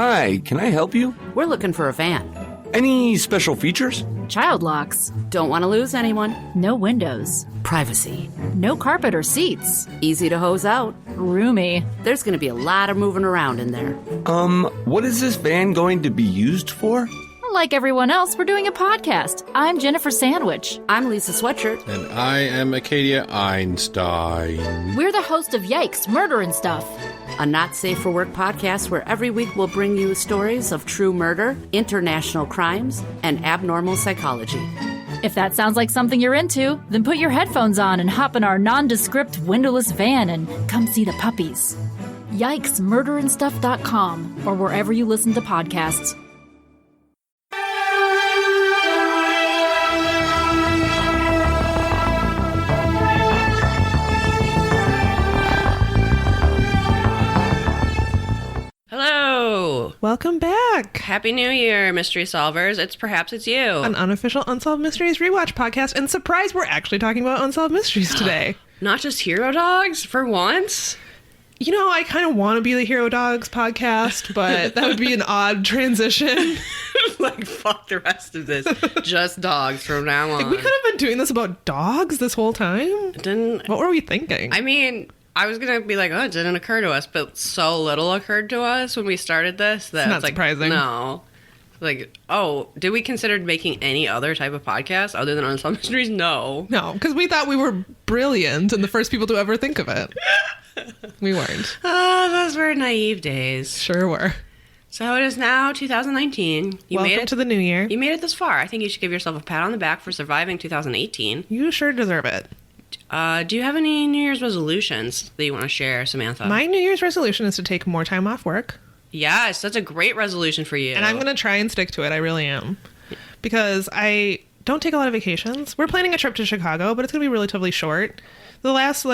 Hi, can I help you? We're looking for a van. Any special features? Child locks. Don't want to lose anyone. No windows. Privacy. No carpet or seats. Easy to hose out. Roomy. There's going to be a lot of moving around in there. What is this van going to be used for? Like everyone else, we're doing a podcast. I'm Jennifer Sandwich. I'm Lisa Sweatshirt. And I am Acadia Einstein. We're the host of Yikes, Murder and Stuff, A not safe for work podcast where every week we'll bring you stories of true murder, international crimes, and abnormal psychology. If that sounds like something you're into, then put your headphones on and hop in our nondescript windowless van and come see the puppies. Yikes, murderandstuff.com or wherever you listen to podcasts. Hello. Welcome back. Happy New Year, mystery solvers. Perhaps it's you. An unofficial Unsolved Mysteries rewatch podcast. And surprise, we're actually talking about Unsolved Mysteries today. Not just hero dogs for once. You know, I kind of want to be the Hero Dogs podcast, but that would be an odd transition. Like, fuck the rest of this. Just dogs from now on. Like, we could have been doing this about dogs this whole time. What were we thinking? I mean, I was going to be like, oh, it didn't occur to us, but so little occurred to us when we started this that it's not it's like, surprising. No. Like, oh, did we consider making any other type of podcast other than Unsolved Mysteries? No. No, because we thought we were brilliant and the first people to ever think of it. We weren't. Oh, those were naive days. Sure were. So it is now 2019. Welcome to the new year. You made it this far. I think you should give yourself a pat on the back for surviving 2018. You sure deserve it. Do you have any New Year's resolutions that you want to share, Samantha? My New Year's resolution is to take more time off work. Yes, that's a great resolution for you. And I'm going to try and stick to it. I really am. Because I don't take a lot of vacations. We're planning a trip to Chicago, but it's going to be relatively short. The last,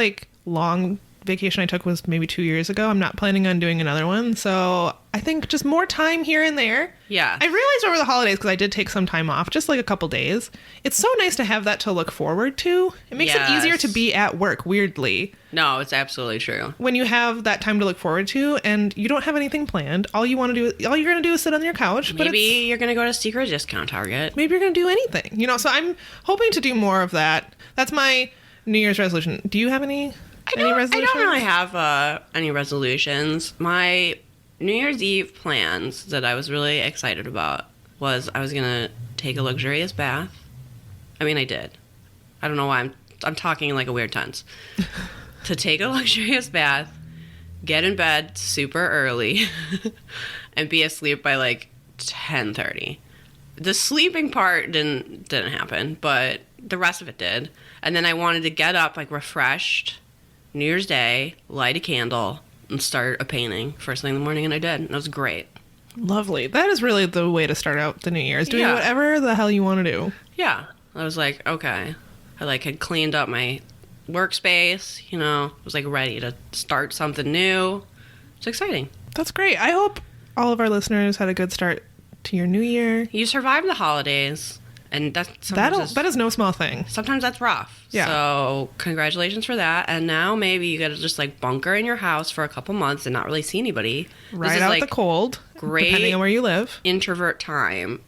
long vacation I took was maybe 2 years ago. I'm not planning on doing another one. So I think just more time here and there. Yeah. I realized over the holidays, because I did take some time off, just like a couple days, it's so nice to have that to look forward to. It makes it easier to be at work, weirdly. No, it's absolutely true. When you have that time to look forward to and you don't have anything planned, all you're going to do is sit on your couch. Maybe you're going to go to Secret Discount Target. Maybe you're going to do anything. So I'm hoping to do more of that. That's my New Year's resolution. Do you have any resolutions? I don't really have any resolutions. My New Year's Eve plans that I was really excited about was I was going to take a luxurious bath. I mean, I did. I don't know why I'm talking in like a weird tense. To take a luxurious bath, get in bed super early, and be asleep by like 10:30. The sleeping part didn't happen, but the rest of it did. And then I wanted to get up like refreshed New Year's Day, light a candle, and start a painting first thing in the morning, and I did. And it was great. Lovely. That is really the way to start out the New Year, is doing whatever the hell you want to do. Yeah. I was like, okay. I had cleaned up my workspace, was like ready to start something new. It's exciting. That's great. I hope all of our listeners had a good start to your new year. You survived the holidays, and that is no small thing. Sometimes that's rough. Yeah. So congratulations for that. And now maybe you got to just bunker in your house for a couple months and not really see anybody. Ride out the cold. Great, depending on where you live. Introvert time.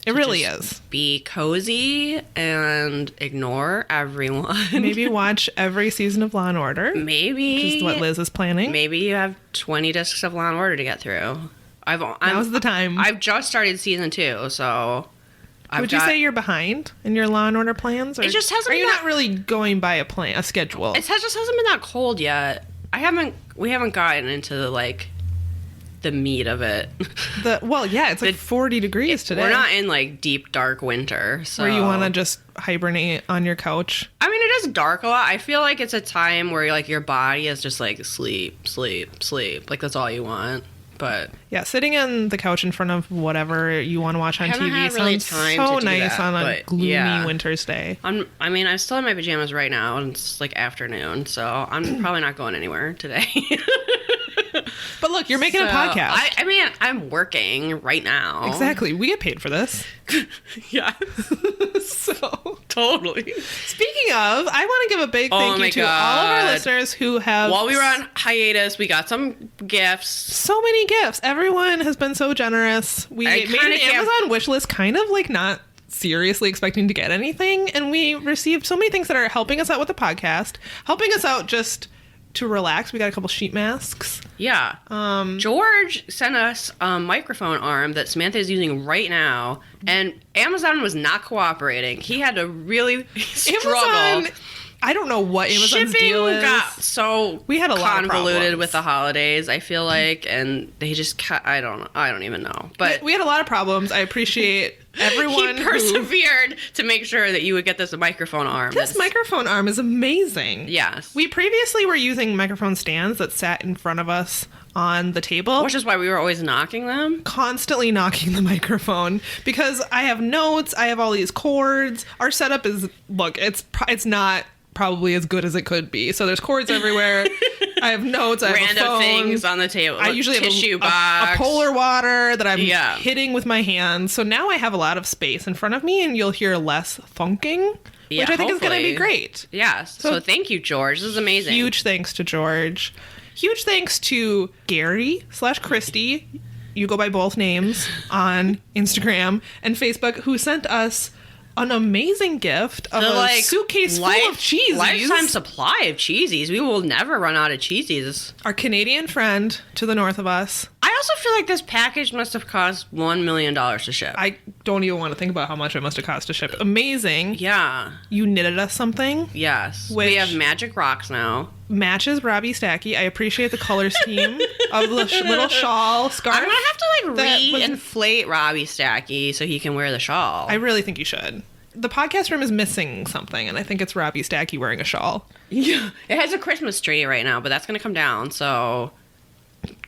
It really is. Be cozy and ignore everyone. Maybe watch every season of Law & Order. Maybe. Which is what Liz is planning. Maybe you have 20 discs of Law & Order to get through. Now's the time. I've just started season 2, so... Would you say you're behind in your Law & Order plans? Or it just hasn't are you not really going by a schedule? It just hasn't been that cold yet. We haven't gotten into the meat of it. It's 40 degrees today. We're not in deep dark winter, so where you want to just hibernate on your couch. I mean, it is dark a lot. I feel like it's a time where your body is just sleep. That's all you want. But yeah, sitting on the couch in front of whatever you want to watch on TV sounds so nice on a gloomy winter's day. I'm still in my pajamas right now, and it's afternoon, so I'm probably not going anywhere today. But look, you're making a podcast. I mean, I'm working right now. Exactly. We get paid for this. Yeah. So, Totally. speaking of, I want to give a big thank you to all of our listeners who have... While we were on hiatus, we got some gifts. So many gifts. Everyone has been so generous. We made an Amazon wish list kind of like not seriously expecting to get anything, and we received so many things that are helping us out with the podcast, helping us out just to relax. We got a couple sheet masks. Yeah. George sent us a microphone arm that Samantha is using right now, and Amazon was not cooperating. He had to really struggle. Amazon, I don't know what Amazon's Shipping deal is. got so we had a lot of convoluted problems with the holidays, I feel like, and they just I don't even know. But we had a lot of problems. I appreciate everyone he persevered to make sure that you would get this microphone arm. This microphone arm is amazing. Yes. We previously were using microphone stands that sat in front of us on the table. Which is why we were always knocking them. Constantly knocking the microphone because I have notes, I have all these cords. Our setup is, look, it's not probably as good as it could be. So there's cords everywhere. I have notes. I have random a phone. things on the table. I usually tissue have a polar water that I'm Yeah. hitting with my hands. So now I have a lot of space in front of me, and you'll hear less thunking, Yeah, which I think is going to hopefully. be great. Yes. So thank you, George. This is amazing. Huge thanks to George. Huge thanks to Gary/Christy. You go by both names on Instagram and Facebook, who sent us an amazing gift of a suitcase full of cheesies. Lifetime supply of cheesies. We will never run out of cheesies. Our Canadian friend to the north of us. I also feel like this package must have cost $1 million to ship. I don't even want to think about how much it must have cost to ship. Amazing. Yeah. You knitted us something. Yes. Which we have magic rocks now. Matches Robbie Stacky. I appreciate the color scheme of the little shawl scarf. I'm going to have to that was- re-inflate Robbie Stacky so he can wear the shawl. I really think you should. The podcast room is missing something, and I think it's Robbie Stacky wearing a shawl. Yeah. It has a Christmas tree right now, but that's going to come down, so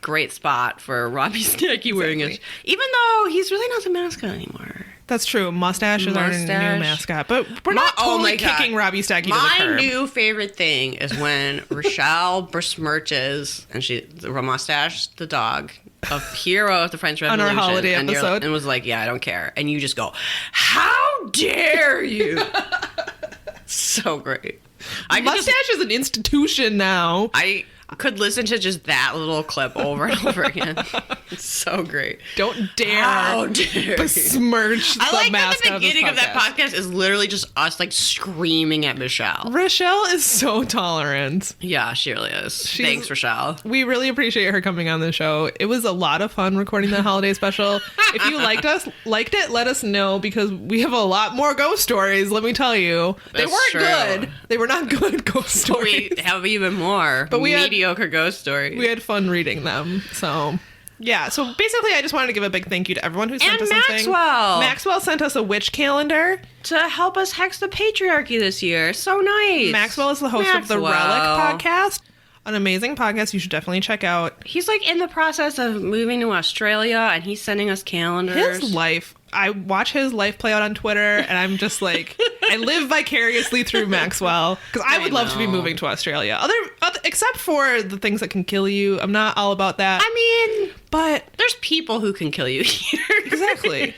great spot for Robbie Stacky wearing it. Even though he's really not the mascot anymore. That's true. Mustache is our new mascot, but we're not totally kicking Robbie Stacky to the curb. My new favorite thing is when Rochelle besmirches, and the mustache, the dog, a hero of the French Revolution. On our holiday episode. And was like, yeah, I don't care. And you just go, how dare you? So great. Mustache is an institution now. I could listen to just that little clip over and over again. It's so great. Don't dare, How dare besmirch the I like that mascot the beginning of that podcast is literally just us like screaming at Michelle. Rochelle is so tolerant. Yeah, she really is. Thanks, Rochelle. We really appreciate her coming on the show. It was a lot of fun recording that holiday special. If you liked it, let us know, because we have a lot more ghost stories, let me tell you. They That's weren't true. good. They were not good ghost stories. We have even more mediocre ghost stories. We had fun reading them. So, yeah. So basically, I just wanted to give a big thank you to everyone who sent us something. Maxwell. Maxwell sent us a witch calendar to help us hex the patriarchy this year. So nice. Maxwell is the host of the Relic podcast. An amazing podcast you should definitely check out. He's like in the process of moving to Australia, and he's sending us calendars. His life, I watch his life play out on Twitter, and I'm just like, I live vicariously through Maxwell, because I would love to be moving to Australia. Except for the things that can kill you. I'm not all about that. I mean, but there's people who can kill you here. Exactly.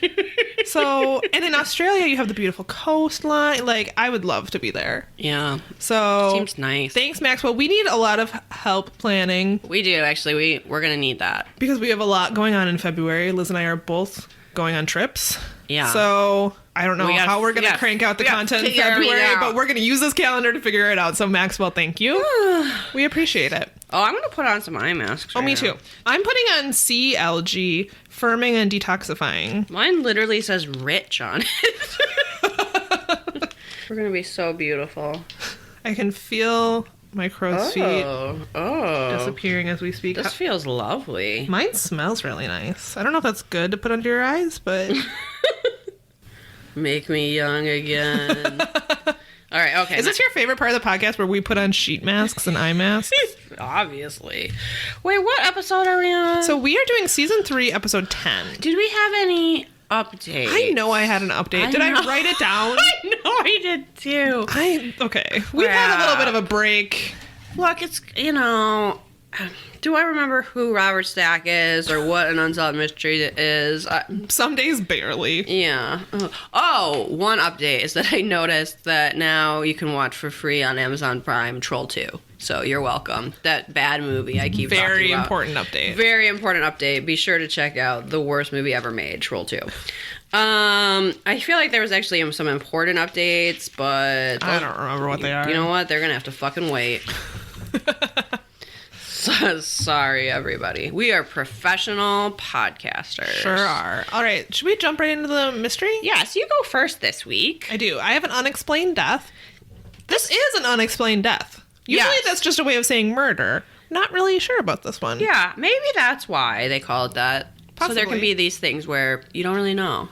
So, and in Australia, you have the beautiful coastline. Like, I would love to be there. Yeah. So, seems nice. Thanks, Maxwell. We need a lot of help planning. We do, actually. We're going to need that. Because we have a lot going on in February. Liz and I are both going on trips. Yeah. So, I don't know how we're going to crank out the content in February, but we're going to use this calendar to figure it out. So, Maxwell, thank you. We appreciate it. Oh, I'm going to put on some eye masks. Oh, me too. I'm putting on CLG, firming and detoxifying. Mine literally says rich on it. We're going to be so beautiful. I can feel my crow's feet disappearing as we speak. This feels lovely. Mine smells really nice. I don't know if that's good to put under your eyes, but... Make me young again. All right, okay. Is this your favorite part of the podcast where we put on sheet masks and eye masks? Obviously. Wait, what episode are we on? So we are doing season 3, episode 10. Did we have any update? I know I had an update. Did I write it down? I know I did too. Okay. We've had a little bit of a break. Look, it's, Do I remember who Robert Stack is or what an unsolved mystery is? Some days barely. Yeah. Oh, one update is that I noticed that now you can watch for free on Amazon Prime Troll 2. So you're welcome. That bad movie I keep talking about. Very important update. Very important update. Be sure to check out the worst movie ever made, Troll 2. I feel like there was actually some important updates, but I don't remember what they are. you know what? They're gonna have to fucking wait. Sorry, everybody. We are professional podcasters. Sure are. All right, should we jump right into the mystery? Yes, you go first this week. I do. I have an unexplained death. This is an unexplained death. Usually Yes. that's just a way of saying murder. Not really sure about this one. Yeah, maybe that's why they call it that. So there can Possibly. be these things where you don't really know.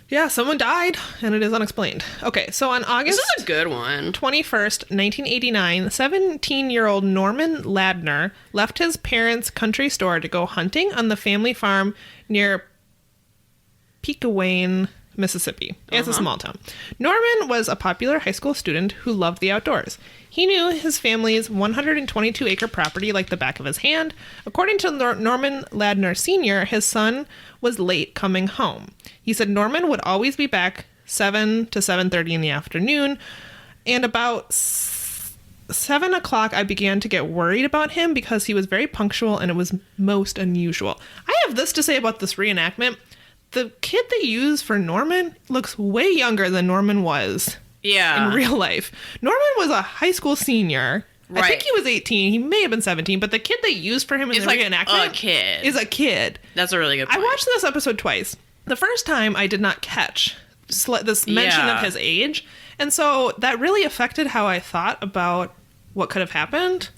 Yeah, someone died, and it is unexplained. Okay, so on This August is a good one. 21st, 1989, 17-year-old Norman Ladner left his parents' country store to go hunting on the family farm near Pequawayne, Mississippi. It's a small town. Norman was a popular high school student who loved the outdoors. He knew his family's 122-acre property like the back of his hand. According to Norman Ladner Sr., his son was late coming home. He said Norman would always be back 7 to 7:30 in the afternoon, and about 7 o'clock I began to get worried about him because he was very punctual and it was most unusual. I have this to say about this reenactment. The kid they use for Norman looks way younger than Norman was Yeah. in real life. Norman was a high school senior. I think Right. he was 18. He may have been 17, but the kid they used for him in It's the like reenactment a kid. is a kid. That's a really good I point. watched this episode twice. The first time I did not catch this mention Yeah. of his age, and so that really affected how I thought about what could have happened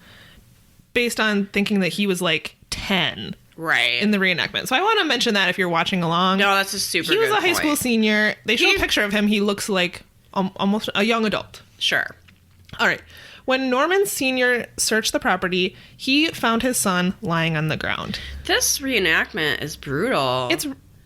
based on thinking that he was like 10 Right. in the reenactment. So I want to mention that if you're watching along. No, that's a super He was good a high school point. senior. They show a picture of him. He looks like almost a young adult. Sure. All right. When Norman Sr. searched the property, he found his son lying on the ground. This reenactment is brutal.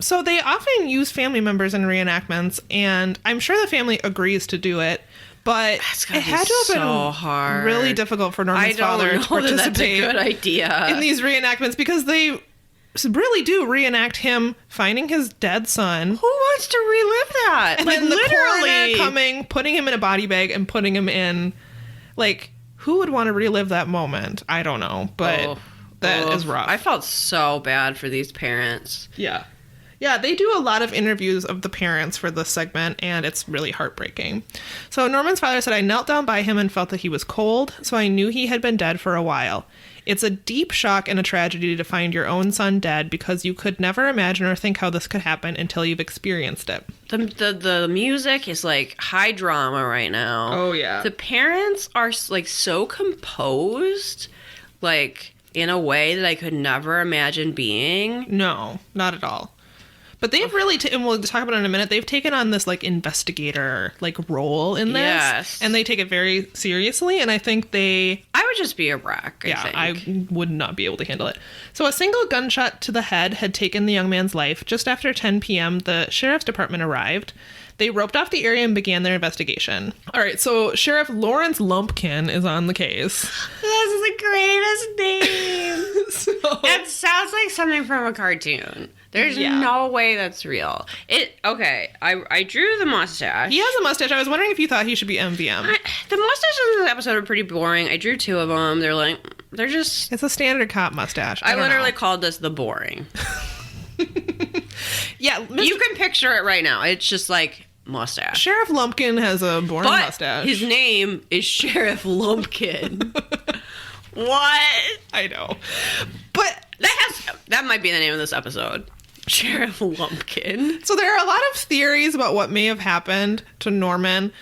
So they often use family members in reenactments, and I'm sure the family agrees to do it, but It's gotta it be had to have so been hard. really difficult for I Norman's don't father know to participate that that's a good idea. in these reenactments because they really do reenact him finding his dead son. Who wants to relive that? And like then the literally coroner coming, putting him in a body bag, and putting him in. Like, who would want to relive that moment? I don't know, but that is rough. I felt so bad for these parents. Yeah. Yeah, they do a lot of interviews of the parents for this segment, and it's really heartbreaking. So Norman's father said, I knelt down by him and felt that he was cold, so I knew he had been dead for a while. It's a deep shock and a tragedy to find your own son dead because you could never imagine or think how this could happen until you've experienced it. The music is like high drama right now. Oh, yeah. The parents are like so composed, like in a way that I could never imagine being. No, not at all. But they've really, and we'll talk about it in a minute, they've taken on this, like, investigator, like, role in this. Yes. And they take it very seriously, and I think they... I would just be a wreck, I think. I would not be able to handle it. So a single gunshot to the head had taken the young man's life. Just after 10 p.m., the sheriff's department arrived. They roped off the area and began their investigation. All right, so Sheriff Lawrence Lumpkin is on the case. That's the greatest name. It sounds like something from a cartoon. There's no way that's real. I drew the mustache. He has a mustache. I was wondering if you thought he should be MVM. The mustaches in this episode are pretty boring. I drew two of them. They're just... It's a standard cop mustache. I don't literally know. called this the boring. Yeah, You can picture it right now. It's just like mustache. Sheriff Lumpkin has a boring But mustache. his name is Sheriff Lumpkin. What? I know. But That might be the name of this episode. Sheriff Lumpkin. so there are a lot of theories about what may have happened to Norman.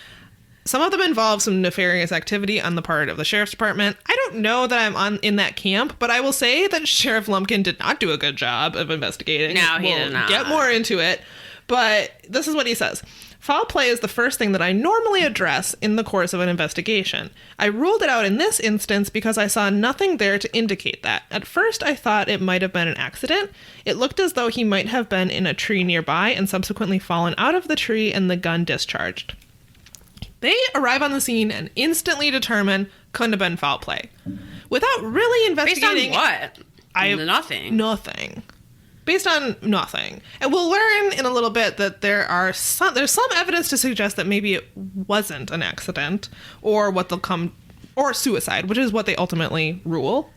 Some of them involve some nefarious activity on the part of the sheriff's department. I don't know that I'm in that camp, but I will say that Sheriff Lumpkin did not do a good job of investigating. No, he We'll did not. get more into it, but this is what he says. Foul play is the first thing that I normally address in the course of an investigation. I ruled it out in this instance because I saw nothing there to indicate that. At first, I thought it might have been an accident. It looked as though he might have been in a tree nearby and subsequently fallen out of the tree and the gun discharged. They arrive on the scene and instantly determine couldn't have been foul play. without really Based on investigating. what? Nothing. Nothing. Based on nothing. And we'll learn in a little bit that there's some evidence to suggest that maybe it wasn't an accident or or suicide, which is what they ultimately rule.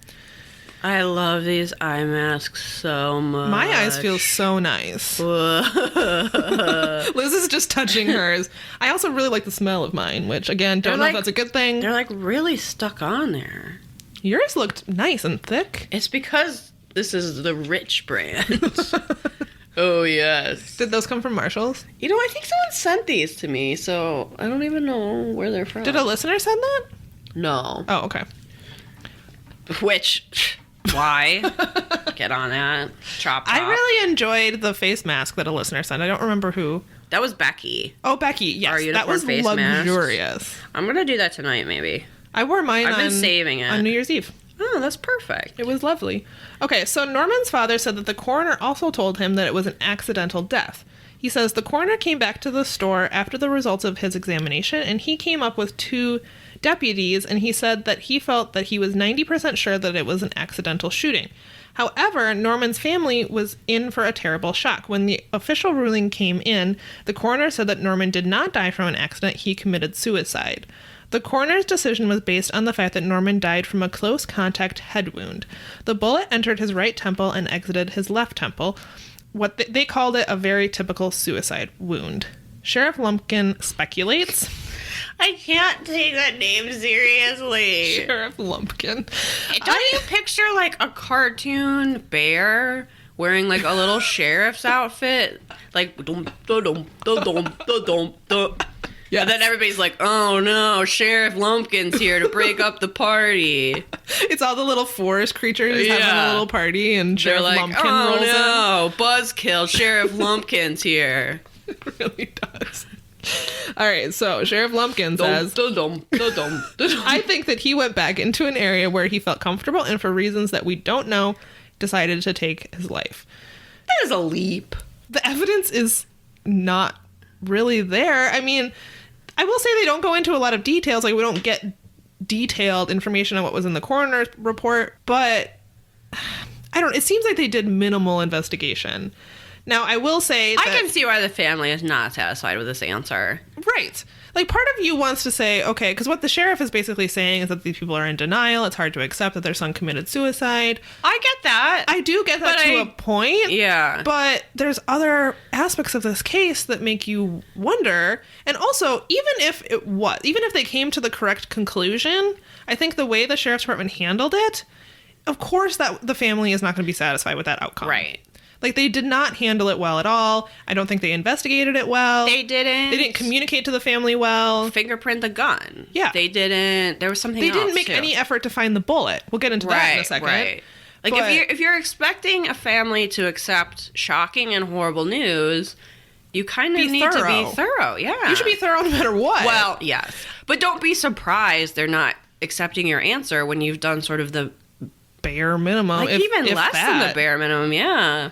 I love these eye masks so much. My eyes feel so nice. Liz is just touching hers. I also really like the smell of mine, which again, don't know if that's a good thing. They're like really stuck on there. Yours looked nice and thick. It's because this is the Rich brand. Oh, yes. Did those come from Marshall's? You know, I think someone sent these to me, so I don't even know where they're from. Did a listener send that? No. Oh, okay. Which, why? Get on that. Chop. I really enjoyed the face mask that a listener sent. I don't remember who. That was Becky. Oh, Becky. Yes, Our that was face luxurious. Masks. I'm going to do that tonight, maybe. I wore mine I've been saving it. on New Year's Eve. Oh, that's perfect. It was lovely. Okay, so Norman's father said that the coroner also told him that it was an accidental death. He says the coroner came back to the store after the results of his examination, and he came up with 2 deputies, and he said that he felt that he was 90% sure that it was an accidental shooting. However, Norman's family was in for a terrible shock. When the official ruling came in, the coroner said that Norman did not die from an accident, he committed suicide. The coroner's decision was based on the fact that Norman died from a close contact head wound. The bullet entered his right temple and exited his left temple. They called it a very typical suicide wound. Sheriff Lumpkin speculates. I can't take that name seriously. Sheriff Lumpkin. Don't you picture like a cartoon bear wearing like a little sheriff's outfit? Like, dum, dum, dum, dum, dum, dum. Yeah. And then everybody's like, oh no, Sheriff Lumpkin's here to break up the party. It's all the little forest creatures having a little party, and Sheriff Lumpkin rolls in. Oh no, buzzkill, Sheriff Lumpkin's here. It really does. All right, so Sheriff Lumpkin says, I think that he went back into an area where he felt comfortable and for reasons that we don't know, decided to take his life. That is a leap. The evidence is not really there. I mean, I will say they don't go into a lot of details. Like, we don't get detailed information on what was in the coroner's report, but it seems like they did minimal investigation. Now, I will say that... I can see why the family is not satisfied with this answer. Right. Like, part of you wants to say, okay, because what the sheriff is basically saying is that these people are in denial. It's hard to accept that their son committed suicide. I get that. I do get that to a point. Yeah. But there's other aspects of this case that make you wonder. And also, even if they came to the correct conclusion, I think the way the sheriff's department handled it, of course that the family is not going to be satisfied with that outcome. Right. Like, they did not handle it well at all. I don't think they investigated it well. They didn't. They didn't communicate to the family well. Fingerprint the gun. Yeah. They didn't. There was something else, They didn't make too. any effort to find the bullet. We'll get into that in a second. Right. Like, if you're expecting a family to accept shocking and horrible news, you kind of need to be thorough. Yeah. You should be thorough no matter what. Well, yes. But don't be surprised they're not accepting your answer when you've done sort of the bare minimum. Like, even less than the bare minimum, yeah.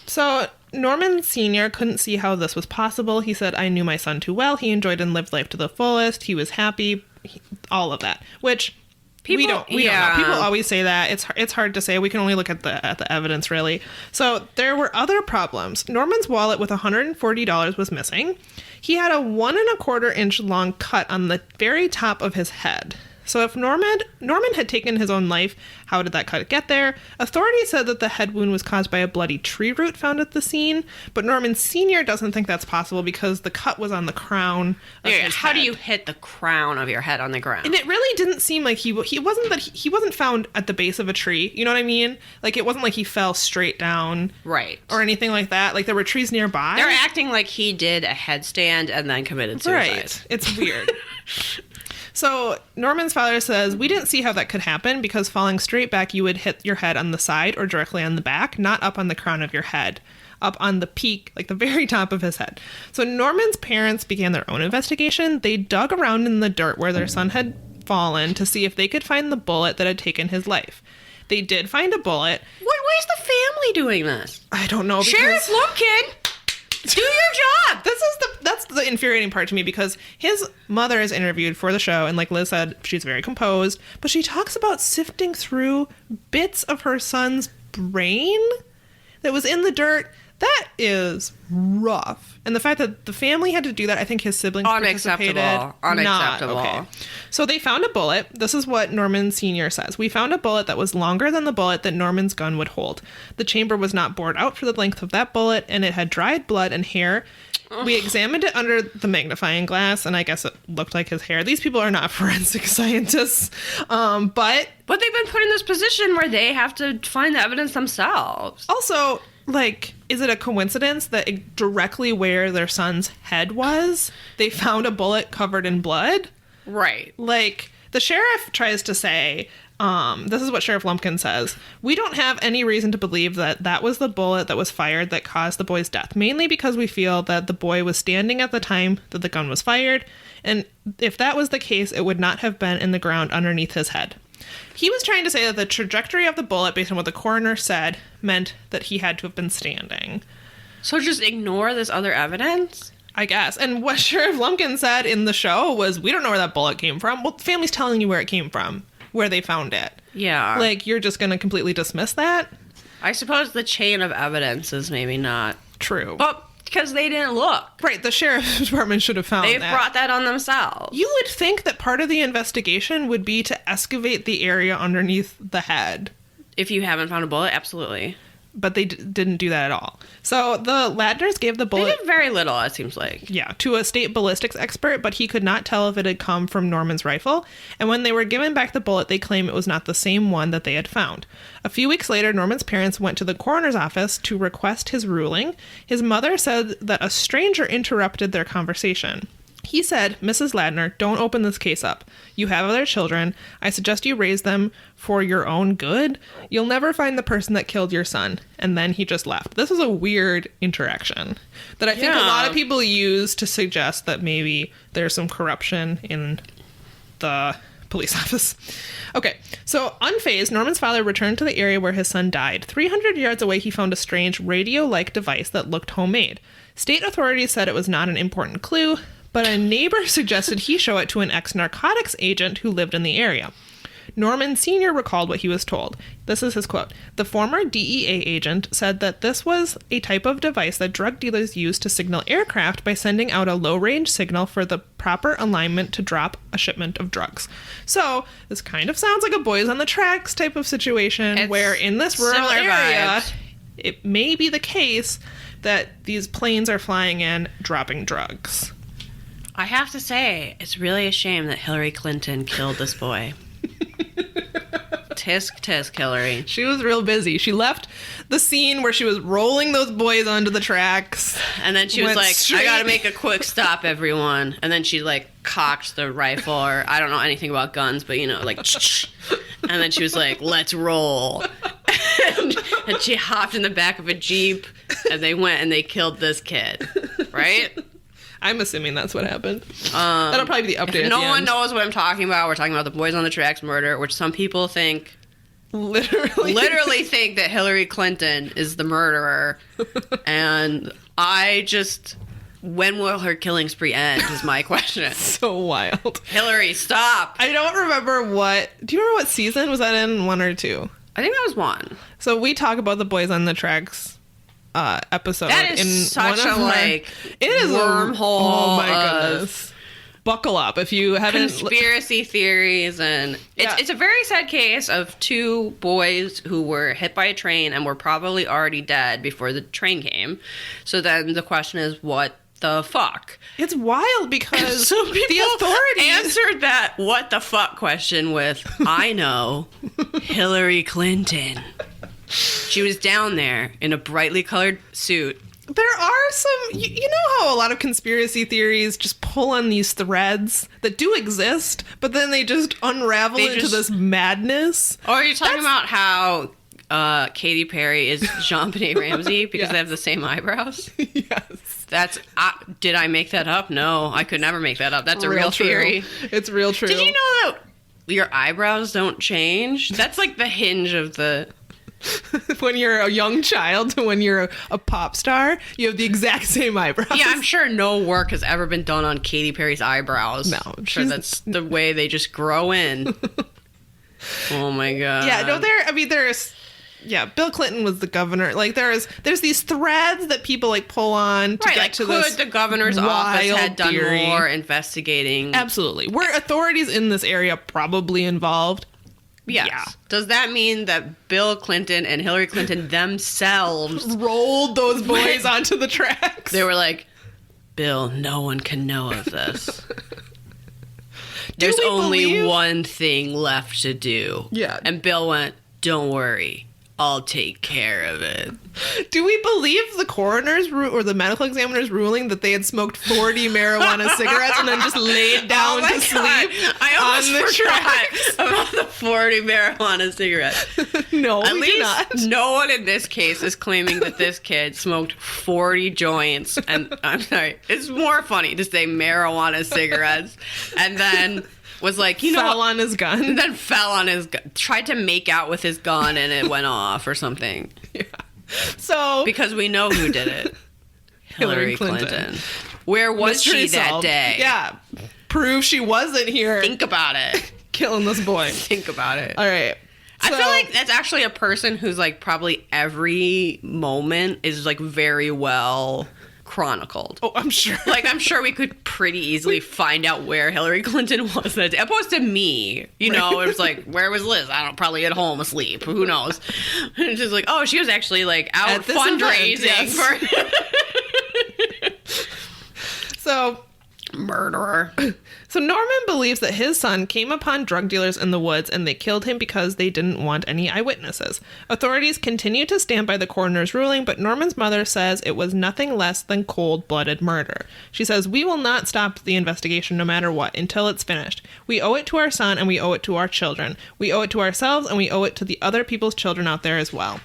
So Norman Sr. couldn't see how this was possible. He said, I knew my son too well. He enjoyed and lived life to the fullest. He was happy. All of that. Which we don't know. People always say that. It's hard to say. We can only look at the evidence, really. So there were other problems. Norman's wallet with $140 was missing. He had a 1 1/4 inch long cut on the very top of his head. So if Norman had taken his own life, how did that cut get there? Authorities said that the head wound was caused by a bloody tree root found at the scene, but Norman Sr. doesn't think that's possible because the cut was on the crown of his How head. do you hit the crown of your head on the ground? And it really didn't seem like he wasn't found at the base of a tree. You know what I mean? Like, it wasn't like he fell straight down, right, or anything like that. Like, there were trees nearby. They're acting like he did a headstand and then committed suicide. Right. It's weird. So Norman's father says, we didn't see how that could happen because falling straight back, you would hit your head on the side or directly on the back, not up on the crown of your head, up on the peak, like the very top of his head. So Norman's parents began their own investigation. They dug around in the dirt where their son had fallen to see if they could find the bullet that had taken his life. They did find a bullet. Why is the family doing this? I don't know. Sheriff Lumpkin! Do your job. That's the infuriating part to me, because his mother is interviewed for the show, and like Liz said, she's very composed, but she talks about sifting through bits of her son's brain that was in the dirt. That is rough. And the fact that the family had to do that, I think his siblings participated. Unacceptable. Okay. So they found a bullet. This is what Norman Sr. says. We found a bullet that was longer than the bullet that Norman's gun would hold. The chamber was not bored out for the length of that bullet, and it had dried blood and hair. We examined it under the magnifying glass, and I guess it looked like his hair. These people are not forensic scientists, but they've been put in this position where they have to find the evidence themselves. Also, like, is it a coincidence that directly where their son's head was, they found a bullet covered in blood? Right. Like, the sheriff tries to say, this is what Sheriff Lumpkin says, we don't have any reason to believe that that was the bullet that was fired that caused the boy's death, mainly because we feel that the boy was standing at the time that the gun was fired, and if that was the case, it would not have been in the ground underneath his head. He was trying to say that the trajectory of the bullet, based on what the coroner said, meant that he had to have been standing. So just ignore this other evidence? I guess. And what Sheriff Lumpkin said in the show was, we don't know where that bullet came from. Well, the family's telling you where it came from, where they found it. Yeah. Like, you're just going to completely dismiss that? I suppose the chain of evidence is maybe not true. But because they didn't look. Right, the sheriff's department should have found They've brought that on themselves. You would think that part of the investigation would be to excavate the area underneath the head. If you haven't found a bullet, absolutely. But they didn't do that at all. So the Ladners gave the bullet... They did very little, it seems like. Yeah, to a state ballistics expert, but he could not tell if it had come from Norman's rifle. And when they were given back the bullet, they claim it was not the same one that they had found. A few weeks later, Norman's parents went to the coroner's office to request his ruling. His mother said that a stranger interrupted their conversation. He said, Mrs. Ladner, don't open this case up. You have other children. I suggest you raise them for your own good. You'll never find the person that killed your son. And then he just left. This is a weird interaction that I think a lot of people use to suggest that maybe there's some corruption in the police office. Okay, so unfazed, Norman's father returned to the area where his son died. 300 yards away, he found a strange radio-like device that looked homemade. State authorities said it was not an important clue, but a neighbor suggested he show it to an ex-narcotics agent who lived in the area. Norman Sr. recalled what he was told. This is his quote. The former DEA agent said that this was a type of device that drug dealers use to signal aircraft by sending out a low-range signal for the proper alignment to drop a shipment of drugs. So this kind of sounds like a Boys on the Tracks type of situation, where in this rural area, it may be the case that these planes are flying in, dropping drugs. I have to say, it's really a shame that Hillary Clinton killed this boy. Tisk, tisk, Hillary. She was real busy. She left the scene where she was rolling those boys onto the tracks. And then she was like, I gotta make a quick stop, everyone. And then she, like, cocked the rifle, or I don't know anything about guns, but, you know, like, and then she was like, let's roll. And she hopped in the back of a Jeep, and they went and they killed this kid. Right? I'm assuming that's what happened. That'll probably be the update. If no one knows what I'm talking about, we're talking about the Boys on the Tracks murder, which some people think literally think that Hillary Clinton is the murderer. And I just, when will her killing spree end is my question. So wild. Hillary, stop. I don't remember do you remember what season? Was that in 1 or 2? I think that was 1. So we talk about the Boys on the Tracks episode. That is in such one of it is wormhole. Oh my goodness. Buckle up if you haven't. Conspiracy theories, and it's a very sad case of 2 boys who were hit by a train and were probably already dead before the train came. So then the question is, what the fuck? It's wild because so the authorities answered that what the fuck question with, I know, Hillary Clinton. She was down there in a brightly colored suit. There are some... You know how a lot of conspiracy theories just pull on these threads that do exist, but then they just unravel into this madness? Or are you talking about how Katy Perry is Jean-Benet Ramsey because they have the same eyebrows? Yes. Did I make that up? No, I could never make that up. That's a real true. theory. It's real true. Did you know that your eyebrows don't change? That's like the hinge of the When you're a young child to when you're a pop star, you have the exact same eyebrows. Yeah, I'm sure no work has ever been done on Katy Perry's eyebrows. No, I'm sure that's the way they just grow in. Oh my god. Yeah, no, there's Bill Clinton was the governor. Like there's these threads that people like pull on to get to this. Could the governor's office had done theory. more investigating? Absolutely. Were authorities in this area probably involved? Yes. Yeah. Does that mean that Bill Clinton and Hillary Clinton themselves rolled those boys onto the tracks? They were like, Bill, no one can know of this. There's only one thing left to do. Yeah. And Bill went, don't worry. I'll take care of it. Do we believe the coroner's or the medical examiner's ruling that they had smoked 40 marijuana cigarettes and then just laid down to sleep I almost on the tracks? About the 40 marijuana cigarettes. No, At we least do not. No one in this case is claiming that this kid smoked 40 joints. And I'm sorry, it's more funny to say marijuana cigarettes and then was like, fell on his gun. And then fell on his gun. Tried to make out with his gun and it went off or something. Yeah. So because we know who did it. Hillary Clinton. Where was she that day? Yeah. Prove she wasn't here. Think about it. Killing this boy. Think about it. All right. I feel like that's actually a person who's like probably every moment is like very well chronicled. Oh, I'm sure. Like, I'm sure we could pretty easily find out where Hillary Clinton was that day. Opposed to me, you know, it was like, where was Liz? I don't know, probably at home asleep. Who knows? And it's just like, oh, she was actually like out at this fundraising event, yes. for So, murderer. So Norman believes that his son came upon drug dealers in the woods and they killed him because they didn't want any eyewitnesses. Authorities continue to stand by the coroner's ruling, but Norman's mother says it was nothing less than cold-blooded murder. She says, "We will not stop the investigation no matter what until it's finished. We owe it to our son and we owe it to our children. We owe it to ourselves and we owe it to the other people's children out there as well."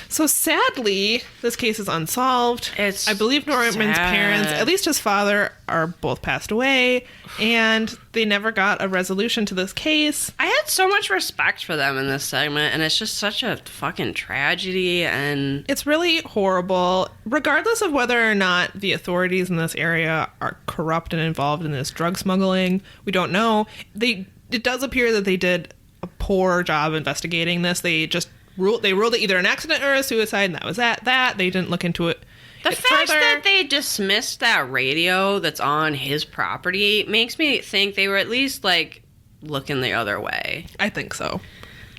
So sadly, this case is unsolved. I believe Norman's parents, at least his father, are both passed away, and they never got a resolution to this case. I had so much respect for them in this segment, and it's just such a fucking tragedy, and it's really horrible. Regardless of whether or not the authorities in this area are corrupt and involved in this drug smuggling, we don't know. It does appear that they did a poor job investigating this. They ruled it either an accident or a suicide, and that was that. They didn't look into it. The fact that they dismissed that radio that's on his property makes me think they were at least like looking the other way. I think so.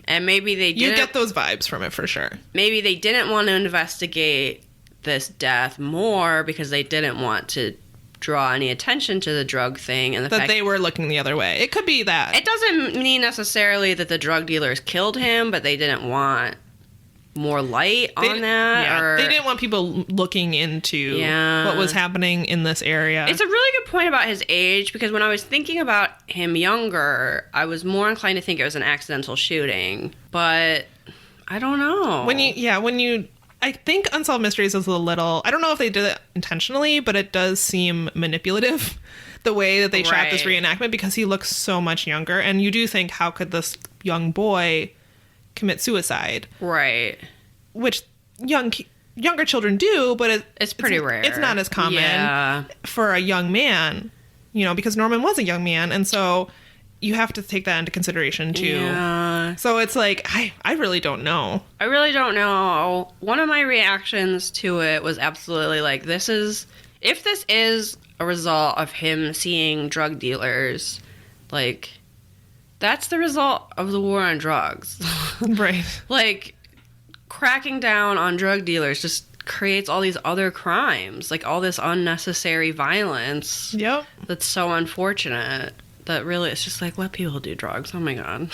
And maybe they didn't. You get those vibes from it for sure. Maybe they didn't want to investigate this death more because they didn't want to draw any attention to the drug thing and the fact they were looking the other way. It could be that. It doesn't mean necessarily that the drug dealers killed him, but they didn't want more light on that. Yeah, or they didn't want people looking into what was happening in this area. It's a really good point about his age, because when I was thinking about him younger, I was more inclined to think it was an accidental shooting, but I don't know. I think Unsolved Mysteries is a little... I don't know if they did it intentionally, but it does seem manipulative, the way that they shot this reenactment, because he looks so much younger. And you do think, how could this young boy commit suicide? Right. Which younger children do, but it's pretty rare. It's not as common for a young man, because Norman was a young man. And so you have to take that into consideration too. Yeah. So it's like, I really don't know. I really don't know. One of my reactions to it was absolutely like, if this is a result of him seeing drug dealers, like, that's the result of the war on drugs. Right. Like, cracking down on drug dealers just creates all these other crimes, like all this unnecessary violence. Yep. That's so unfortunate. That really, it's just like, let people do drugs. Oh my God.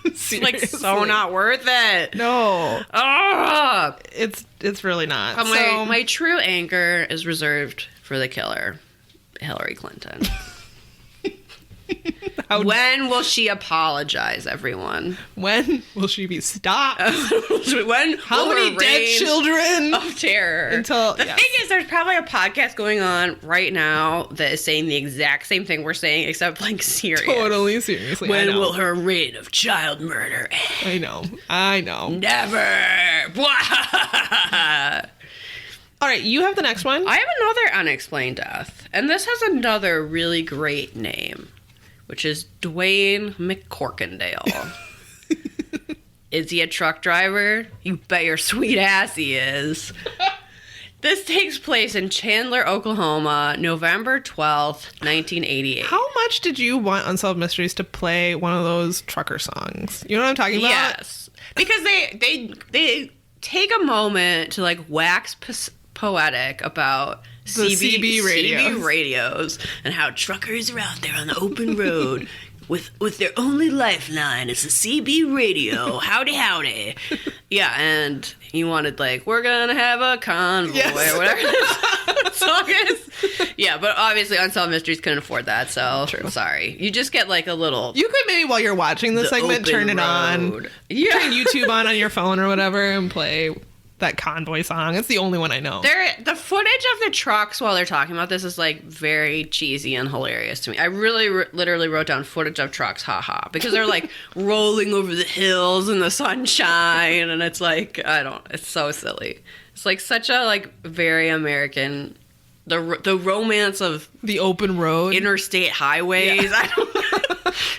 It's like so not worth it. No. Oh! It's really not. But my true anger is reserved for the killer, Hillary Clinton. When will she apologize, everyone? When will she be stopped? When How will many her dead reign children? of terror? Until The thing is, there's probably a podcast going on right now that is saying the exact same thing we're saying, except like serious. Totally seriously. When I know. will her reign of child murder end? I know. Never. All right, you have the next one. I have another unexplained death, and this has another really great name, which is Dwayne McCorkindale. Is he a truck driver? You bet your sweet ass he is. This takes place in Chandler, Oklahoma, November 12th, 1988. How much did you want Unsolved Mysteries to play one of those trucker songs? You know what I'm talking about? Yes. Because they take a moment to like wax poetic about The CB radios and how truckers are out there on the open road with their only lifeline is a CB radio. Howdy. Yeah, and he wanted like, we're gonna have a convoy or whatever this song is. Yeah, but obviously Unsolved Mysteries couldn't afford that, so True. Sorry. You just get like a little... You could maybe while you're watching the segment turn it on. Yeah. Turn YouTube on your phone or whatever and play that convoy song. It's the only one I know. The footage of the trucks while they're talking about this is like very cheesy and hilarious to me. I really literally wrote down footage of trucks, haha, because they're like rolling over the hills in the sunshine, and it's like it's so silly. It's like such a like very American, the romance of the open road, interstate highways. Yeah.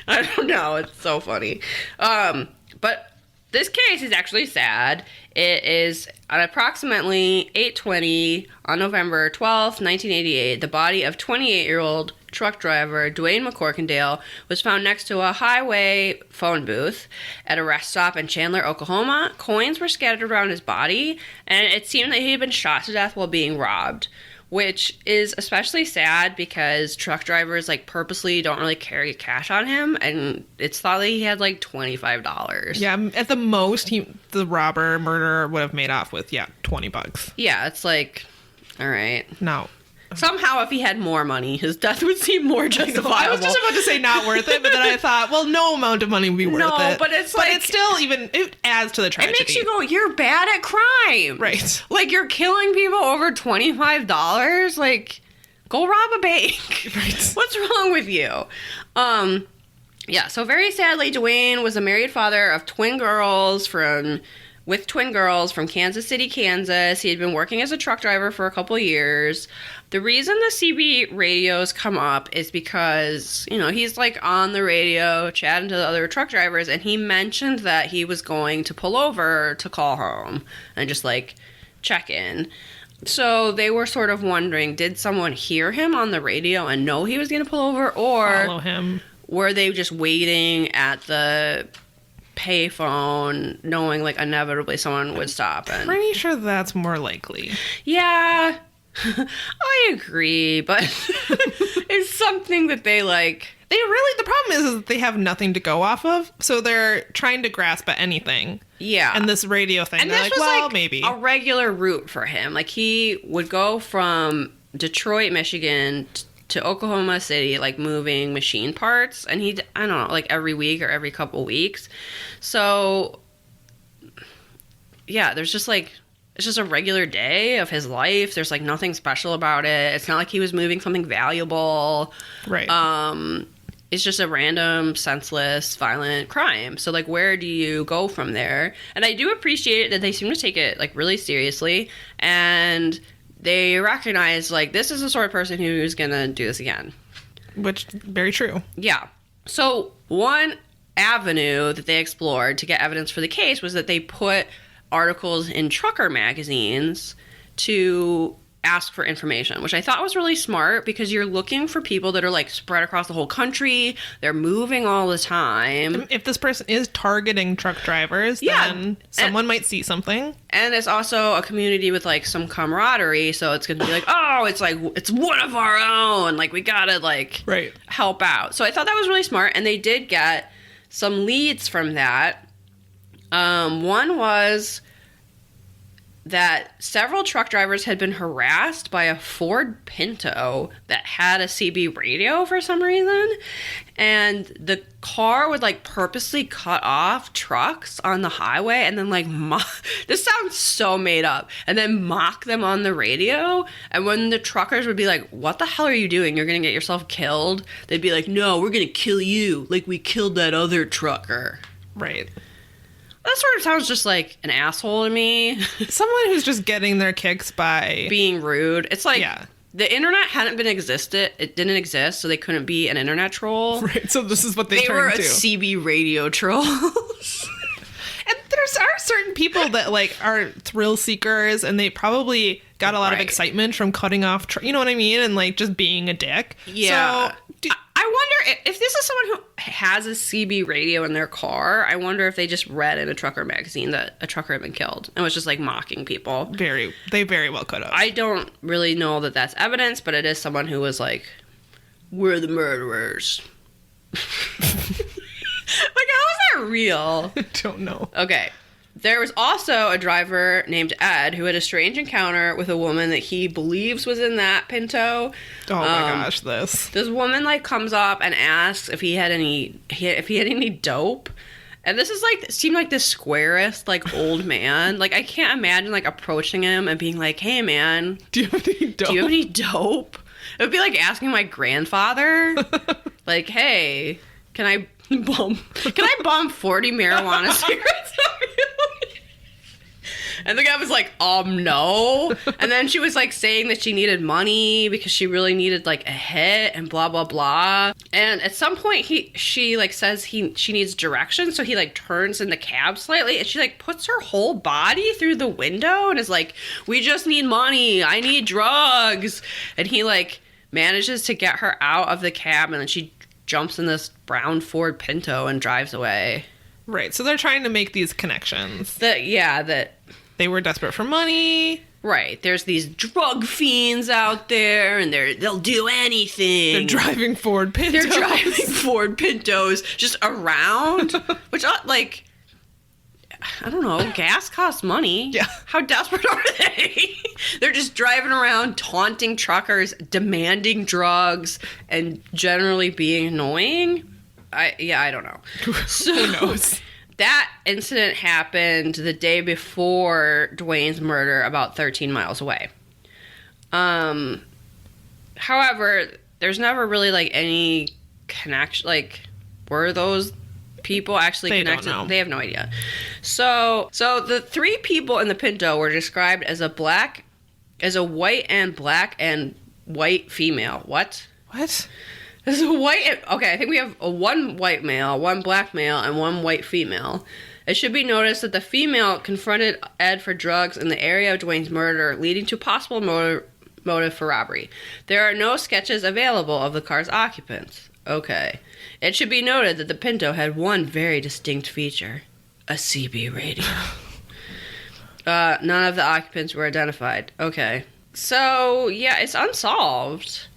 I don't know. It's so funny. But this case is actually sad. It is at approximately 8:20 on November 12th, 1988. The body of 28-year-old truck driver Dwayne McCorkindale was found next to a highway phone booth at a rest stop in Chandler, Oklahoma. Coins were scattered around his body, and it seemed that he had been shot to death while being robbed, which is especially sad because truck drivers like purposely don't really carry cash on him, and it's thought that he had like $25. Yeah, at the most, the murderer would have made off with $20. Yeah, it's like, all right. No. Somehow, if he had more money, his death would seem more justifiable. I was just about to say not worth it, but then I thought, well, no amount of money would be worth it. No, but it's like... But it's still it adds to the tragedy. It makes you go, you're bad at crime. Right. Like, you're killing people over $25? Like, go rob a bank. Right. What's wrong with you? Yeah, so very sadly, Dwayne was a married father of twin girls from Kansas City, Kansas. He had been working as a truck driver for a couple years. The reason the CB radios come up is because, he's like on the radio chatting to the other truck drivers, and he mentioned that he was going to pull over to call home and just like check in. So they were sort of wondering, did someone hear him on the radio and know he was going to pull over, or follow him? Were they just waiting at the payphone knowing like inevitably someone would stop? And Pretty sure that's more likely. Yeah, I agree, but it's something that they like. The problem is that they have nothing to go off of, so they're trying to grasp at anything. Yeah. And this radio thing, And they're this like, was well, like maybe a regular route for him. Like, he would go from Detroit, Michigan to Oklahoma City, like moving machine parts, and I don't know, like every week or every couple weeks. So yeah, there's just like, it's just a regular day of his life. There's like nothing special about it. It's not like he was moving something valuable. Right. It's just a random, senseless, violent crime. So like, where do you go from there? And I do appreciate that they seem to take it like really seriously, and they recognize like, this is the sort of person who's gonna do this again. Which, very true. Yeah. So one avenue that they explored to get evidence for the case was that they put articles in trucker magazines to ask for information, which I thought was really smart, because you're looking for people that are like spread across the whole country. They're moving all the time. If this person is targeting truck drivers, then someone might see something. And it's also a community with like some camaraderie, so it's going to be like, oh, it's one of our own. Like, we got to like help out. So I thought that was really smart, and they did get some leads from that. One was that several truck drivers had been harassed by a Ford Pinto that had a CB radio for some reason. And the car would, like, purposely cut off trucks on the highway and then, like, this sounds so made up, and then mock them on the radio. And when the truckers would be like, what the hell are you doing? You're going to get yourself killed. They'd be like, no, we're going to kill you like we killed that other trucker. Right. That sort of sounds just like an asshole to me. Someone who's just getting their kicks by being rude. It's like the internet hadn't been existed. It didn't exist, so they couldn't be an internet troll. Right. So this is what they were turned to. CB radio trolls. And there are certain people that like are thrill seekers, and they probably got a lot of excitement from cutting off. You know what I mean? And like just being a dick. Yeah. So, I wonder if this is someone who has a CB radio in their car. I wonder if they just read in a trucker magazine that a trucker had been killed and was just like mocking people. They very well could have. I don't really know that that's evidence, but it is someone who was like, "We're the murderers." Like, how is that real? I don't know. Okay. There was also a driver named Ed who had a strange encounter with a woman that he believes was in that Pinto. Oh my gosh, this woman like comes up and asks if he had any dope. And this is like seemed like the squarest like old man. Like I can't imagine like approaching him and being like, "Hey man, do you have any dope? It would be like asking my grandfather, like, "Hey, can I bum 40 marijuana cigarettes off you?" And the guy was like, no. And then she was like saying that she needed money because she really needed like a hit and blah, blah, blah. And at some point she like says she needs directions. So he like turns in the cab slightly and she like puts her whole body through the window and is like, "We just need money. I need drugs." And he like manages to get her out of the cab, and then she jumps in this brown Ford Pinto and drives away. Right. So they're trying to make these connections. That they were desperate for money. Right. There's these drug fiends out there, and they'll do anything. They're driving Ford Pintos just around, which, like, I don't know, gas costs money. Yeah. How desperate are they? They're just driving around, taunting truckers, demanding drugs, and generally being annoying. I don't know. So, who knows? That incident happened the day before Dwayne's murder, about 13 miles away. However, there's never really like any connection. Like, were those people actually connected? Don't know. They have no idea. So the three people in the Pinto were described as a white and black and white female. What? This is a white... Okay, I think we have one white male, one black male, and one white female. It should be noticed that the female confronted Ed for drugs in the area of Dwayne's murder, leading to possible motive for robbery. There are no sketches available of the car's occupants. Okay. It should be noted that the Pinto had one very distinct feature. A CB radio. None of the occupants were identified. Okay. So, yeah, it's unsolved.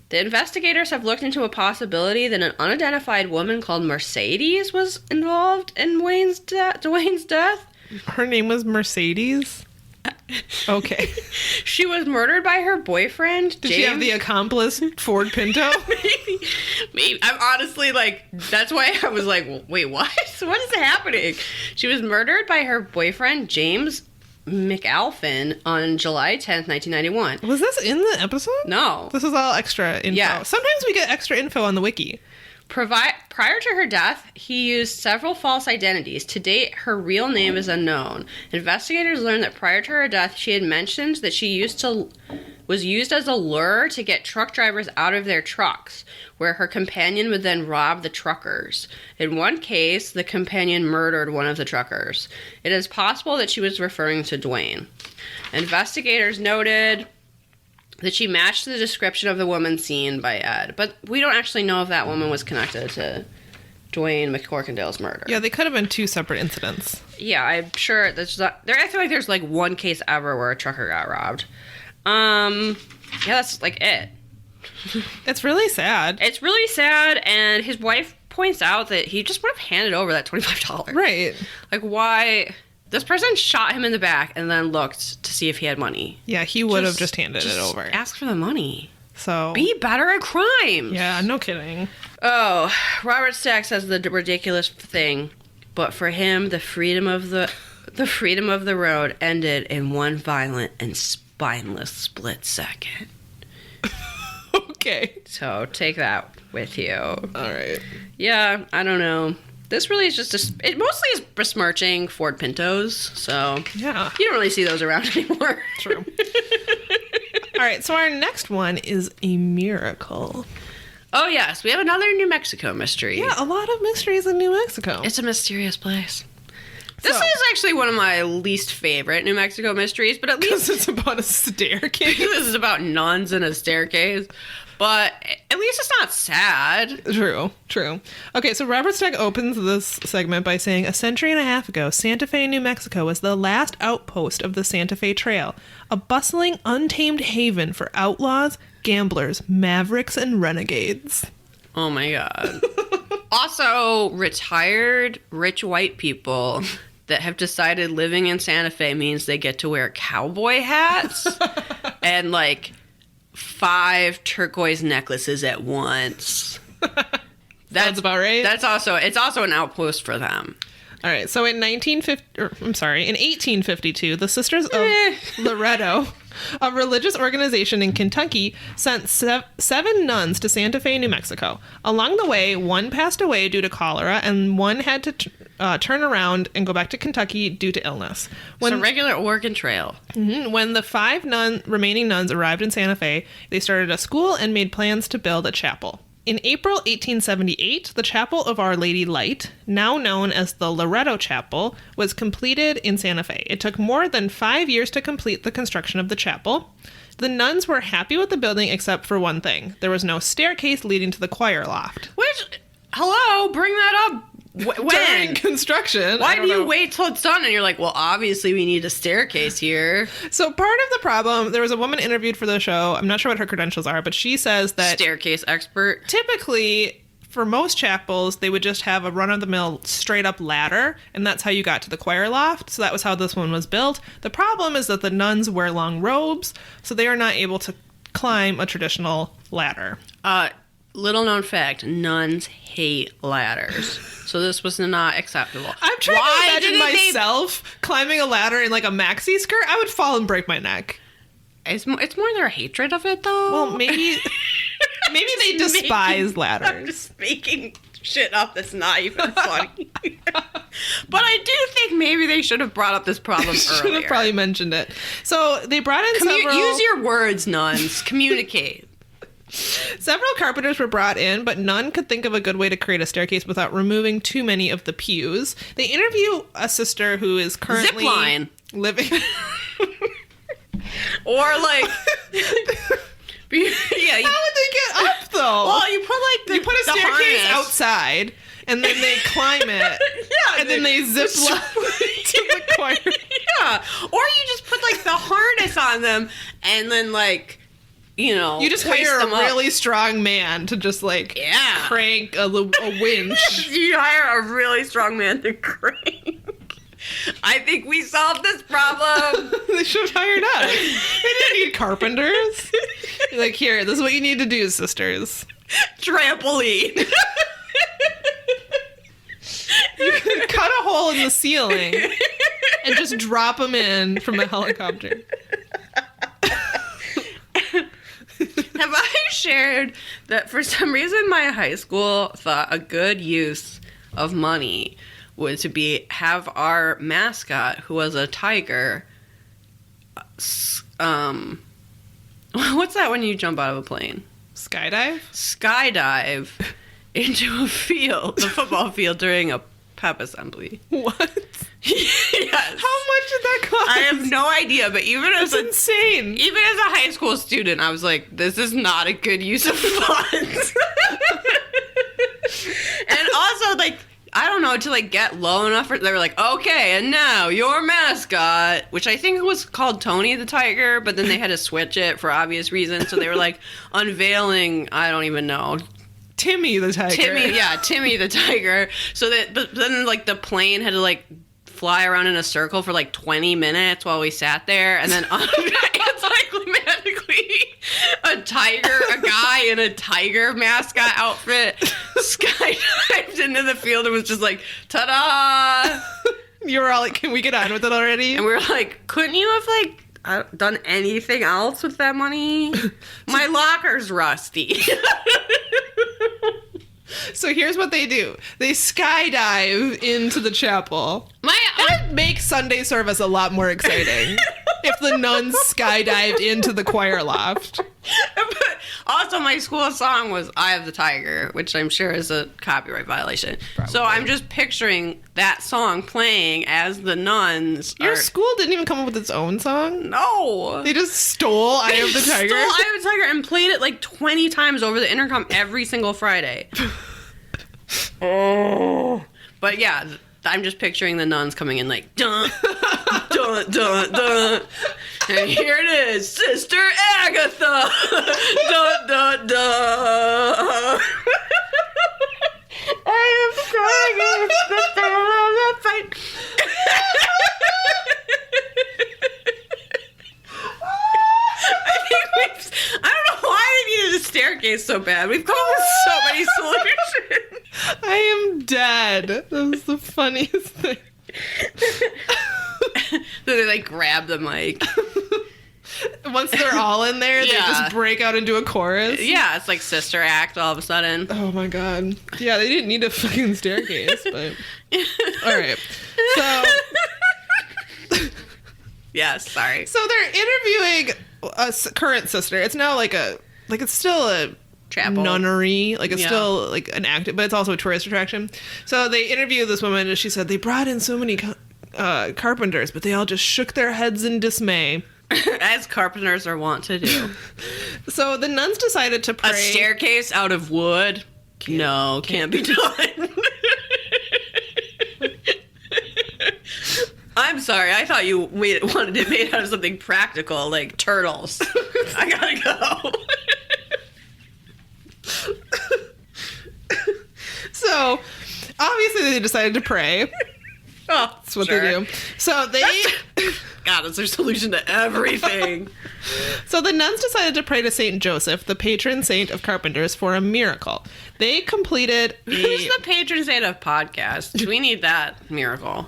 The investigators have looked into a possibility that an unidentified woman called Mercedes was involved in Dwayne's death. Her name was Mercedes? Okay. She was murdered by her boyfriend, Did James. she have the accomplice Ford Pinto? Maybe. I'm honestly like, that's why I was like, wait, what? What is happening? She was murdered by her boyfriend, James McAlphin, on July 10th, 1991. Was this in the episode? No. This is all extra info. Yeah. Sometimes we get extra info on the wiki. Prior to her death, he used several false identities. To date, her real name is unknown. Investigators learned that prior to her death, she had mentioned that she was used as a lure to get truck drivers out of their trucks, where her companion would then rob the truckers. In one case, the companion murdered one of the truckers. It is possible that she was referring to Dwayne. Investigators noted that she matched the description of the woman seen by Ed, but we don't actually know if that woman was connected to Dwayne McCorkindale's murder. Yeah, they could have been two separate incidents. Yeah, I'm sure that's not... I feel like there's like one case ever where a trucker got robbed. Yeah, that's like it. It's really sad. It's really sad, and his wife points out that he just would have handed over that $25. Right. Like, why... This person shot him in the back and then looked to see if he had money. Yeah, he would have just handed it over. Ask for the money. So be better at crimes. Yeah, no kidding. Oh, Robert Stack says the ridiculous thing, but for him, the freedom of the road ended in one violent and spineless split second. Okay. So take that with you. All right. Yeah, I don't know. This really is just it mostly is besmirching Ford Pintos, so yeah, you don't really see those around anymore. True. All right, so our next one is a miracle. Oh yes, we have another New Mexico mystery. Yeah, a lot of mysteries in New Mexico. It's a mysterious place. This is actually one of my least favorite New Mexico mysteries, but at least it's about a staircase. This is about nuns and a staircase. But at least it's not sad. True. Okay, so Robert Stack opens this segment by saying, a century and a half ago, Santa Fe, New Mexico was the last outpost of the Santa Fe Trail, a bustling, untamed haven for outlaws, gamblers, mavericks, and renegades. Oh my God. Also, retired rich white people that have decided living in Santa Fe means they get to wear cowboy hats and like 5 turquoise necklaces at once. That's about right. It's also an outpost for them. All right. So in 1852, the Sisters of Loretto, a religious organization in Kentucky, sent 7 nuns to Santa Fe, New Mexico. Along the way, one passed away due to cholera, and one had to turn around and go back to Kentucky due to illness. It's a regular Oregon Trail. When the 5 remaining nuns arrived in Santa Fe, they started a school and made plans to build a chapel. In April 1878, the Chapel of Our Lady Light, now known as the Loretto Chapel, was completed in Santa Fe. It took more than 5 years to complete the construction of the chapel. The nuns were happy with the building except for one thing. There was no staircase leading to the choir loft. Which, hello, bring that up. When? During construction. Why do you wait till it's done? And you're like, well, obviously we need a staircase here. So part of the problem, there was a woman interviewed for the show. I'm not sure what her credentials are, but she says that staircase expert. Typically, for most chapels, they would just have a run-of-the-mill straight-up ladder, and that's how you got to the choir loft. So that was how this one was built. The problem is that the nuns wear long robes, so they are not able to climb a traditional ladder. Little known fact, nuns hate ladders. So this was not acceptable. I'm trying to imagine myself climbing a ladder in like a maxi skirt. I would fall and break my neck. It's more their hatred of it, though. Well, maybe they despise ladders. I'm just making shit up that's not even funny. But I do think maybe they should have brought up this problem earlier. Should have probably mentioned it. So they brought in several... Use your words, nuns. Communicate. Several carpenters were brought in, but none could think of a good way to create a staircase without removing too many of the pews. They interview a sister who is currently Zipline. Living... Or like... Yeah, how would they get up though? Well, you put a staircase harness outside, and then they climb it. Yeah, and then they zip line to the choir. Yeah, or you just put like the harness on them, and then like, you know, you just hire a really strong man to just like crank a winch. You hire a really strong man to crank. I think we solved this problem. They should have hired us. They didn't need carpenters. Like, here, this is what you need to do, sisters. Trampoline. You could cut a hole in the ceiling and just drop them in from a helicopter. Have I shared that for some reason my high school thought a good use of money was to have our mascot, who was a tiger, what's that when you jump out of a plane? Skydive into a football field during a pep assembly. What? Yes. How much did that cost? I have no idea, but That's insane. Even as a high school student, I was like, this is not a good use of funds. And also, like, I don't know, to like get low enough they were like, okay, and now your mascot, which I think was called Tony the Tiger, but then they had to switch it for obvious reasons, so they were like unveiling, I don't even know, Timmy the Tiger. Timmy the Tiger. So that, but then like the plane had to like fly around in a circle for like 20 minutes while we sat there, and then anticlimactically a guy in a tiger mascot outfit skydived into the field and was just like, ta-da! You were all like, can we get on with it already? And we were like, couldn't you have like done anything else with that money? My locker's rusty. So here's what they do. They skydive into the chapel. That would make Sunday service a lot more exciting if the nuns skydived into the choir loft. But also, my school song was Eye of the Tiger, which I'm sure is a copyright violation. Probably. So I'm just picturing that song playing as the nuns Your school didn't even come up with its own song? No. They just stole Eye of the Tiger? Stole Eye of the Tiger and played it like 20 times over the intercom every single Friday. Oh. But yeah, I'm just picturing the nuns coming in like, dun, dun, dun, dun. And here it is, Sister Agatha. Dun, dun, dun. I am crying. I don't know why they needed a staircase so bad. We've come up with so many solutions. I am dead. That was the funniest thing. So they like grab the mic. Once they're all in there, they just break out into a chorus. Yeah, it's like Sister Act all of a sudden. Oh my god. Yeah, they didn't need a fucking staircase, but... Alright. So... Yes, sorry. So they're interviewing a current sister. It's now it's still a chapel nunnery. Like it's still like an active, but it's also a tourist attraction. So they interview this woman, and she said they brought in so many carpenters, but they all just shook their heads in dismay. As carpenters are wont to do. So the nuns decided to pray. A staircase out of wood? Can't be done. I'm sorry. I thought you wanted it made out of something practical, like turtles. I gotta go. So, obviously, they decided to pray. Oh, that's what they do. So God, that's their solution to everything. So the nuns decided to pray to Saint Joseph, the patron saint of carpenters, for a miracle. They completed Who's the patron saint of podcasts? We need that miracle.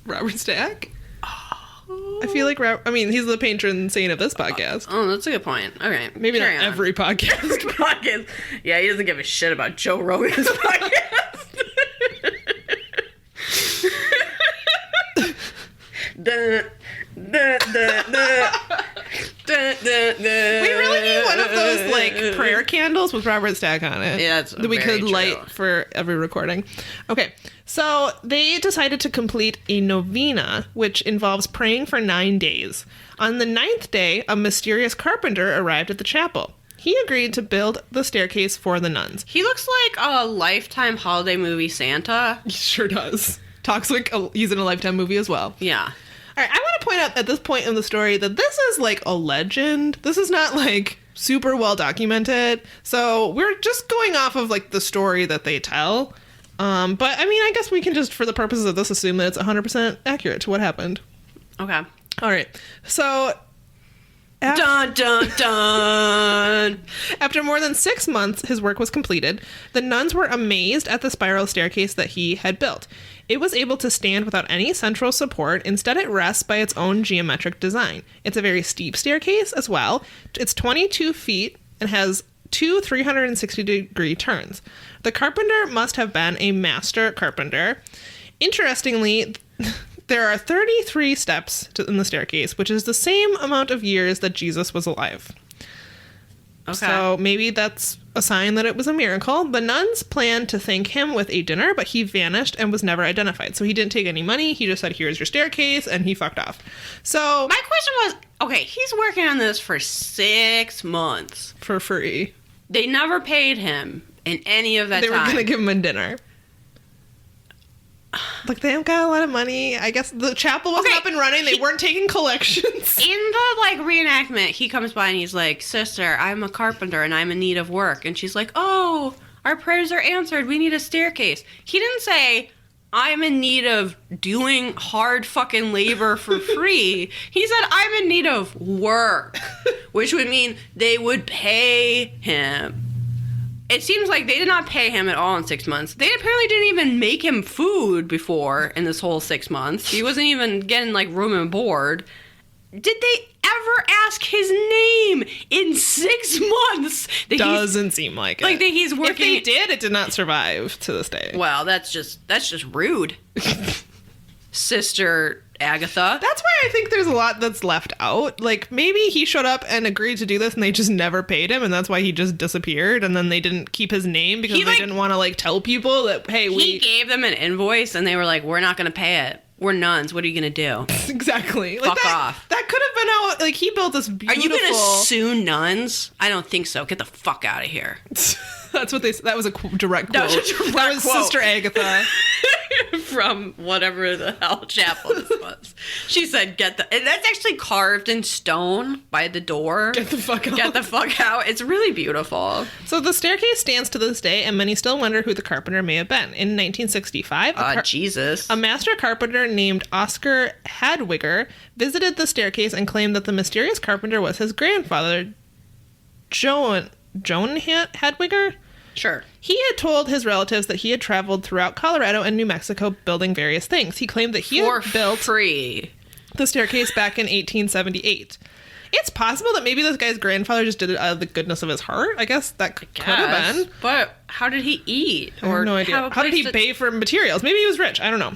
Robert Stack? I feel like he's the patron saint of this podcast. Oh, that's a good point. Okay. Maybe not every podcast. Yeah, he doesn't give a shit about Joe Rogan's podcast. Dun, dun, dun, dun. Dun, dun, dun. We really need one of those like prayer candles with Robert Stack on it. Yeah, that's that we could light for every recording. Okay, so they decided to complete a novena, which involves praying for 9 days. On the 9th day, a mysterious carpenter arrived at the chapel. He agreed to build the staircase for the nuns. He looks like a Lifetime holiday movie Santa. He sure does. Talks like he's in a Lifetime movie as well. Yeah. All right, I want to point out at this point in the story that this is like a legend. This is not like super well documented. So we're just going off of like the story that they tell. But I mean, I guess we can just, for the purposes of this, assume that it's 100% accurate to what happened. Okay. All right. So... Dun, dun, dun. After more than 6 months, his work was completed. The nuns were amazed at the spiral staircase that he had built. It was able to stand without any central support. Instead, it rests by its own geometric design. It's a very steep staircase as well. It's 22 feet and has 2 360-degree turns. The carpenter must have been a master carpenter. Interestingly, there are 33 steps in the staircase, which is the same amount of years that Jesus was alive. Okay. So maybe that's a sign that it was a miracle. The nuns planned to thank him with a dinner, but he vanished and was never identified. So he didn't take any money. He just said, here's your staircase, and he fucked off. So my question was, okay, he's working on this for 6 months. For free. They never paid him in any of that time. They were going to give him a dinner. Like, they don't got a lot of money. I guess the chapel wasn't up and running. They weren't taking collections. In the, like, reenactment, he comes by and he's like, Sister, I'm a carpenter and I'm in need of work. And she's like, oh, our prayers are answered. We need a staircase. He didn't say, I'm in need of doing hard fucking labor for free. He said, I'm in need of work, which would mean they would pay him. It seems like they did not pay him at all in 6 months. They apparently didn't even make him food before in this whole 6 months. He wasn't even getting, like, room and board. Did they ever ask his name in 6 months? Doesn't seem like it. Like that he's working. If they did, it did not survive to this day. Well, that's just rude. Sister Agatha. That's why I think there's a lot that's left out. Like, maybe he showed up and agreed to do this and they just never paid him, and that's why he just disappeared, and then they didn't keep his name because they didn't want to, like, tell people that, hey, He gave them an invoice and they were like, we're not going to pay it. We're nuns. What are you going to do? Exactly. Like, Fuck off. That could have been how, like, he built this beautiful... Are you going to sue nuns? I don't think so. Get the fuck out of here. That's what that was a direct quote. That was quote. Sister Agatha. From whatever the hell chapel this was. She said, and that's actually carved in stone by the door. Get the fuck out. Get the fuck out. It's really beautiful. So the staircase stands to this day, and many still wonder who the carpenter may have been. In 1965, Jesus. a master carpenter named Oscar Hadwiger visited the staircase and claimed that the mysterious carpenter was his grandfather, Joan Hadwiger? Sure. He had told his relatives that he had traveled throughout Colorado and New Mexico building various things. He claimed that he had built free the staircase back in 1878. It's possible that maybe this guy's grandfather just did it out of the goodness of his heart. I guess that could have been. But how did he eat? I have no idea. How did he pay for materials? Maybe he was rich. I don't know.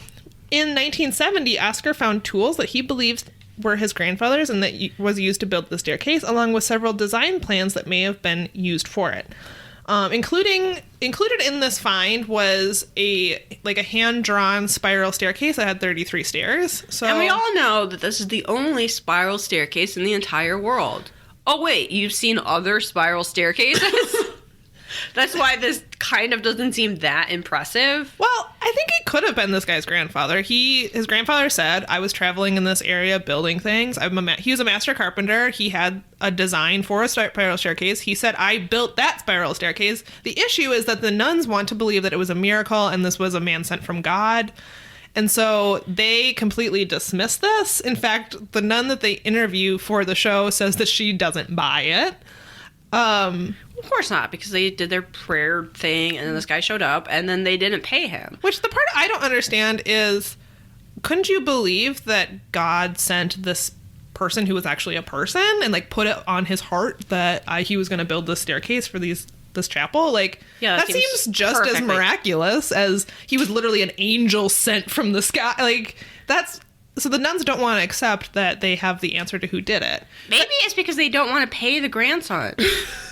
In 1970, Oscar found tools that he believes were his grandfather's and that was used to build the staircase, along with several design plans that may have been used for it. Included in this find was a hand-drawn spiral staircase that had 33 stairs. So, and we all know that this is the only spiral staircase in the entire world. Oh wait, you've seen other spiral staircases? That's why this kind of doesn't seem that impressive. Well, I think it could have been this guy's grandfather. His grandfather said, I was traveling in this area building things. He was a master carpenter. He had a design for a spiral staircase. He said, I built that spiral staircase. The issue is that the nuns want to believe that it was a miracle and this was a man sent from God. And so they completely dismiss this. In fact, the nun that they interview for the show says that she doesn't buy it. Of course not, because they did their prayer thing and then this guy showed up and then they didn't pay him. Which the part I don't understand is, couldn't you believe that God sent this person who was actually a person and like put it on his heart that he was going to build this staircase for this chapel? Like, yeah, that seems just as miraculous as he was literally an angel sent from the sky. Like, so the nuns don't want to accept that they have the answer to who did it. Maybe it's because they don't want to pay the grandson.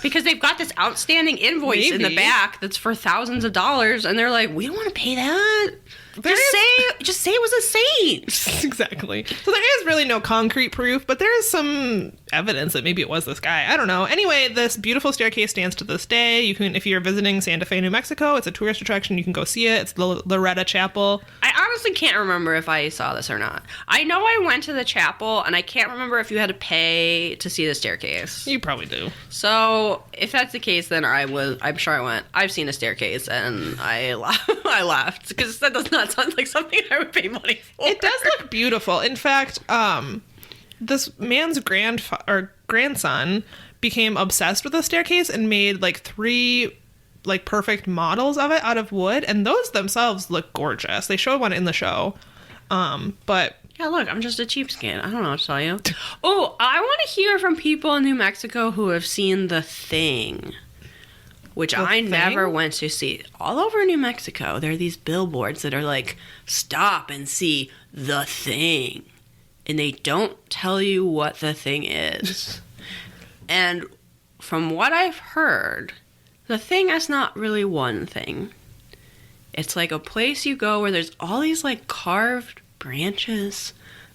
Because they've got this outstanding invoice in the back that's for thousands of dollars, and they're like, we don't want to pay that. Just say it was a saint. Exactly. So there is really no concrete proof, but there is some evidence that maybe it was this guy. I don't know. Anyway, this beautiful staircase stands to this day. You can, if you're visiting Santa Fe, New Mexico, it's a tourist attraction. You can go see it. It's the Loretta Chapel. I honestly can't remember if I saw this or not. I know I went to the chapel, and I can't remember if you had to pay to see the staircase. You probably do. So if that's the case, then I'm sure I went. I've seen a staircase, and I laughed because that does not sound like something I would pay money for. It does look beautiful. In fact, this man's grandson became obsessed with the staircase and made like 3 like perfect models of it out of wood, and those themselves look gorgeous. They showed one in the show. But yeah, look, I'm just a cheapskate. I don't know what to tell you. Oh, I want to hear from people in New Mexico who have seen The Thing, which I never went to see. All over New Mexico, there are these billboards that are like, stop and see The Thing. And they don't tell you what the thing is. And from what I've heard, the thing is not really one thing. It's like a place you go where there's all these like carved branches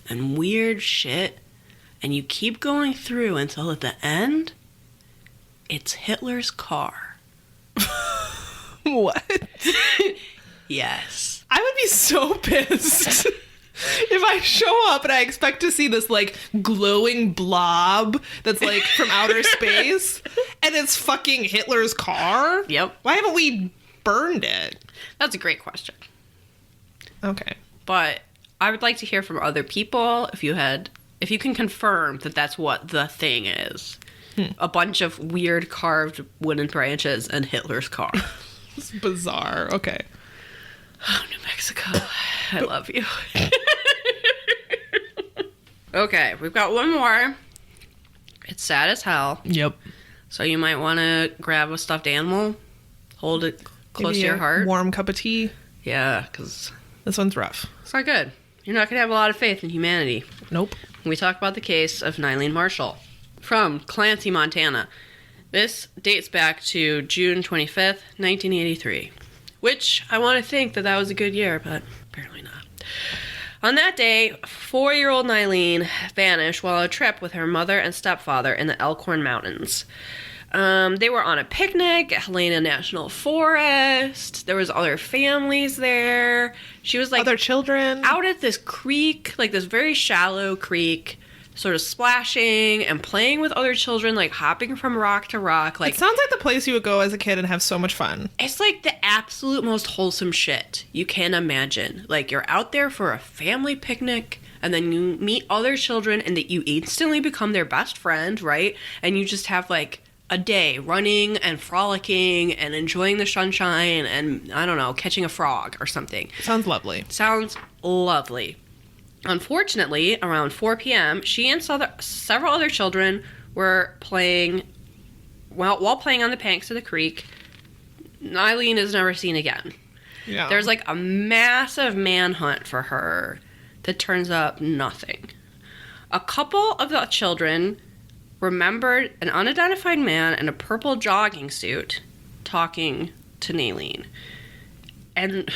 and weird shit. And you keep going through until at the end, it's Hitler's car. What? Yes. I would be so pissed if I show up and I expect to see this like glowing blob that's like from outer space and it's fucking Hitler's car. Yep. Why haven't we burned it? That's a great question. Okay. But I would like to hear from other people if you can confirm that that's what the thing is. A bunch of weird carved wooden branches and Hitler's car. It's bizarre. Okay. Oh, New Mexico. I love you. Okay, we've got one more. It's sad as hell. Yep. So you might want to grab a stuffed animal, hold it close Maybe to your heart. Warm cup of tea. Yeah, because This one's rough. it's not good. You're not going to have a lot of faith in humanity. Nope. We talk about the case of Nylene Marshall from Clancy, Montana. This dates back to June 25th, 1983, which I want to think that was a good year, but apparently not. On that day, 4-year-old Nylene vanished while on a trip with her mother and stepfather in the Elkhorn Mountains. They were on a picnic at Helena National Forest. There was other families there. She was like Other children. out at this creek, like this very shallow creek, sort of splashing and playing with other children, like hopping from rock to rock. Like It sounds like the place you would go as a kid and have so much fun. it's like the absolute most wholesome shit you can imagine. Like you're out there for a family picnic and then you meet other children and that you instantly become their best friend, right? And you just have like a day running and frolicking and enjoying the sunshine and, I don't know, catching a frog or something. Sounds lovely. Sounds lovely. Unfortunately, around 4 p.m., she and several other children were playing, while playing on the banks of the creek. Nylene is never seen again. Yeah. There's like a massive manhunt for her that turns up nothing. A couple of the children remembered an unidentified man in a purple jogging suit talking to Nylene. And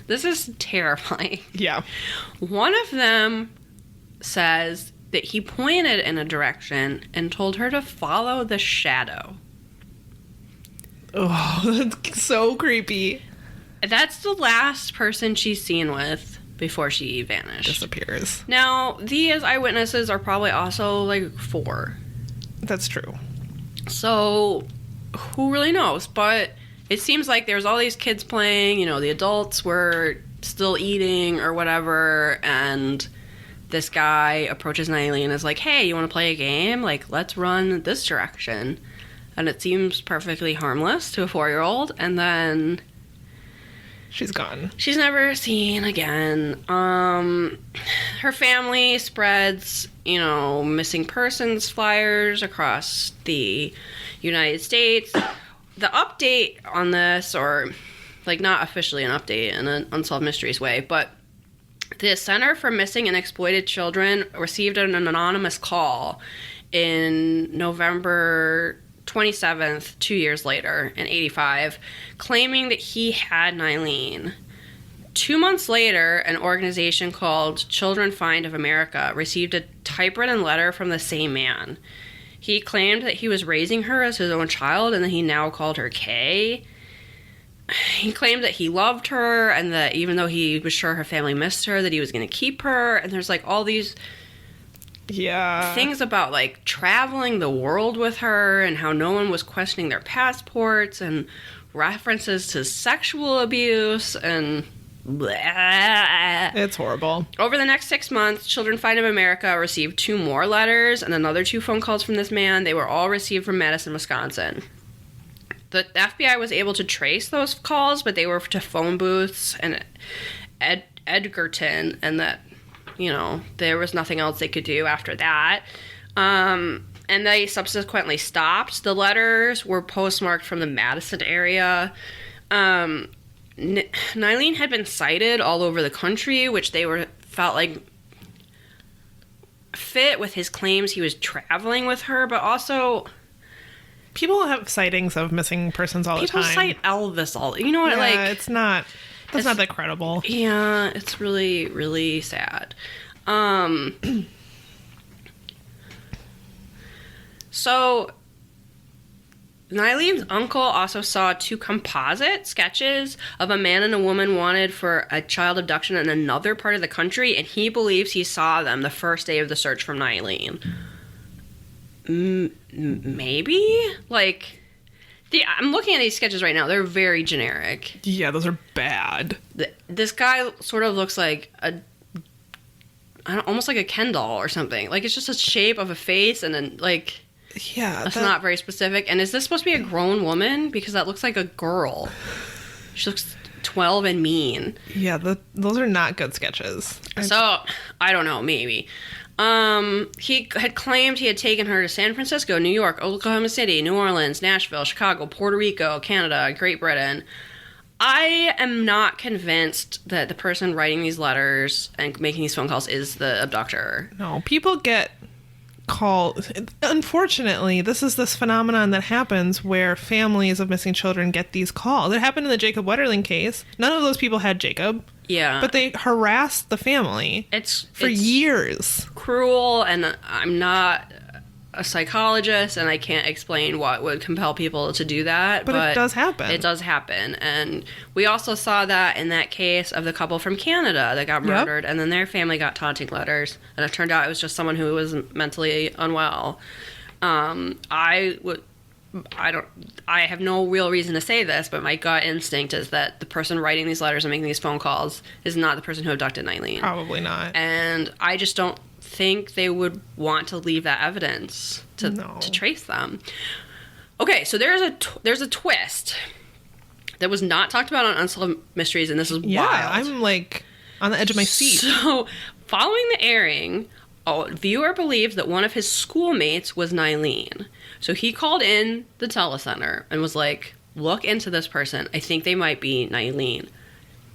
this is terrifying. Yeah. One of them says that he pointed in a direction and told her to follow the shadow. Oh, that's so creepy. That's the last person she's seen with before she vanished. Disappears. Now, these eyewitnesses are probably also like 4. That's true. So, who really knows? But it seems like there's all these kids playing, you know, the adults were still eating or whatever, and this guy approaches Nylene and is like, hey, you want to play a game? Like, let's run this direction. And it seems perfectly harmless to a 4-year-old, and then She's gone. she's never seen again. Her family spreads, you know, missing persons flyers across the United States. The update on this, or like not officially an update in an Unsolved Mysteries way, but the Center for Missing and Exploited Children received an anonymous call in November 27th, 2 years later, in 85, claiming that he had Nylene. 2 months later, an organization called Children Find of America received a typewritten letter from the same man. He claimed that he was raising her as his own child and that he now called her Kay. He claimed that he loved her and that even though he was sure her family missed her, that he was going to keep her. And there's like all these things about like traveling the world with her and how no one was questioning their passports and references to sexual abuse and blah. It's horrible. Over the next 6 months, Children Find of America received 2 more letters and another 2 phone calls from this man. They were all received from Madison, Wisconsin. The FBI was able to trace those calls, but they were to phone booths and Edgerton, and that, you know, there was nothing else they could do after that. And they subsequently stopped. The letters were postmarked from the Madison area. Nylene had been cited all over the country, which they felt like fit with his claims he was traveling with her, but also People have sightings of missing persons all the time. people cite Elvis all. You know what? Yeah, Like it's not. That's not that credible. yeah, it's really really sad. So Nylene's uncle also saw 2 composite sketches of a man and a woman wanted for a child abduction in another part of the country, and he believes he saw them the first day of the search for Nylene. Maybe? Like, I'm looking at these sketches right now. They're very generic. Yeah, those are bad. This guy sort of looks like almost like a Ken doll or something. Like, it's just a shape of a face, and then, like... Yeah, that's not very specific. And is this supposed to be a grown woman? Because that looks like a girl. She looks 12 and mean. Yeah, those are not good sketches. So, I don't know, maybe. He had claimed he had taken her to San Francisco, New York, Oklahoma City, New Orleans, Nashville, Chicago, Puerto Rico, Canada, Great Britain. I am not convinced that the person writing these letters and making these phone calls is the abductor. No, people get called. Unfortunately, this phenomenon that happens where families of missing children get these calls. It happened in the Jacob Wetterling case. None of those people had Jacob. Yeah. But they harassed the family for years. Cruel, and I'm not a psychologist, and I can't explain what would compel people to do that. But it does happen. It does happen. And we also saw that in that case of the couple from Canada that got murdered, and then their family got taunting letters. And it turned out it was just someone who was mentally unwell. I have no real reason to say this, but my gut instinct is that the person writing these letters and making these phone calls is not the person who abducted Nylene. Probably not. And I just don't think they would want to leave that evidence to trace them. Okay, so there's a twist that was not talked about on Unsolved Mysteries, and this is wild. I'm like on the edge of my seat. So, following the airing, a viewer believed that one of his schoolmates was Nylene. So he called in the telecenter and was like, look into this person. I think they might be Nylene.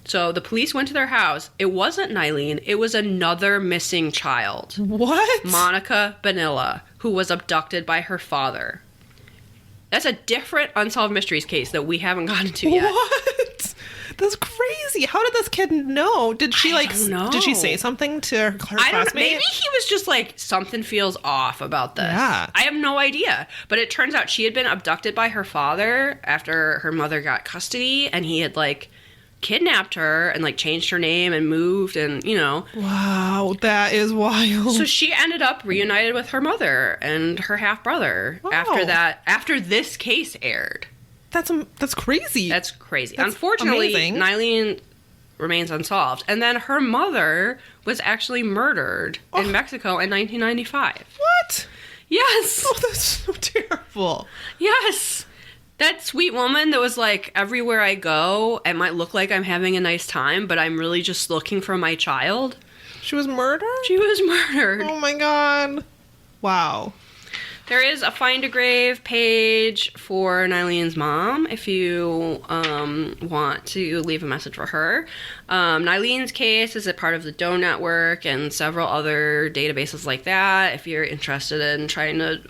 So the police went to their house. It wasn't Nylene. It was another missing child. What? Monica Bonilla, who was abducted by her father. That's a different Unsolved Mysteries case that we haven't gotten to yet. What? That's crazy. How did this kid know? Did she did she say something to her classmate? Maybe he was just like, something feels off about this. Yeah. I have no idea. But it turns out she had been abducted by her father after her mother got custody, and he had like kidnapped her and like changed her name and moved, and Wow, that is wild. So she ended up reunited with her mother and her half brother after this case aired. That's crazy. That's crazy. That's Unfortunately, amazing. Nylene remains unsolved. And then her mother was actually murdered in Mexico in 1995. What? Yes. Oh, that's so terrible. Yes. That sweet woman that was like, everywhere I go, it might look like I'm having a nice time, but I'm really just looking for my child. She was murdered? She was murdered. Oh my god. Wow. There is a Find a Grave page for Nylene's mom if you want to leave a message for her. Nylene's case is a part of the Doe Network and several other databases like that if you're interested in trying to...